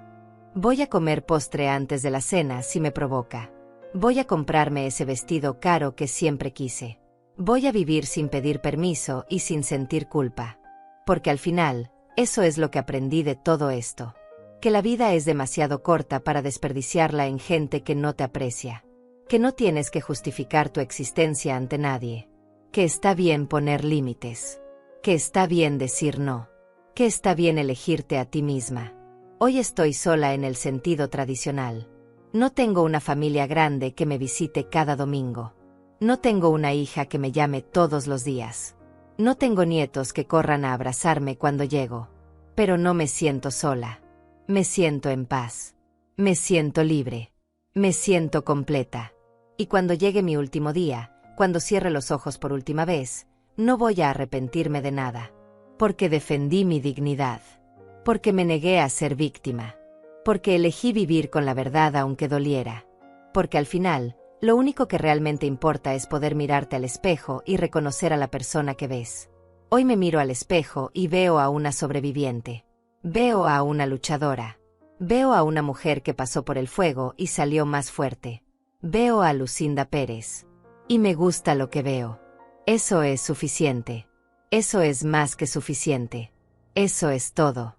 Voy a comer postre antes de la cena si me provoca. Voy a comprarme ese vestido caro que siempre quise. Voy a vivir sin pedir permiso y sin sentir culpa. Porque al final, eso es lo que aprendí de todo esto. Que la vida es demasiado corta para desperdiciarla en gente que no te aprecia. Que no tienes que justificar tu existencia ante nadie. Que está bien poner límites. Que está bien decir no. Que está bien elegirte a ti misma. Hoy estoy sola en el sentido tradicional. No tengo una familia grande que me visite cada domingo. No tengo una hija que me llame todos los días. No tengo nietos que corran a abrazarme cuando llego. Pero no me siento sola. Me siento en paz. Me siento libre. Me siento completa. Y cuando llegue mi último día, cuando cierre los ojos por última vez, no voy a arrepentirme de nada. Porque defendí mi dignidad. Porque me negué a ser víctima. Porque elegí vivir con la verdad aunque doliera. Porque al final, lo único que realmente importa es poder mirarte al espejo y reconocer a la persona que ves. Hoy me miro al espejo y veo a una sobreviviente. Veo a una luchadora. Veo a una mujer que pasó por el fuego y salió más fuerte. Veo a Lucinda Pérez. Y me gusta lo que veo. Eso es suficiente. Eso es más que suficiente. Eso es todo.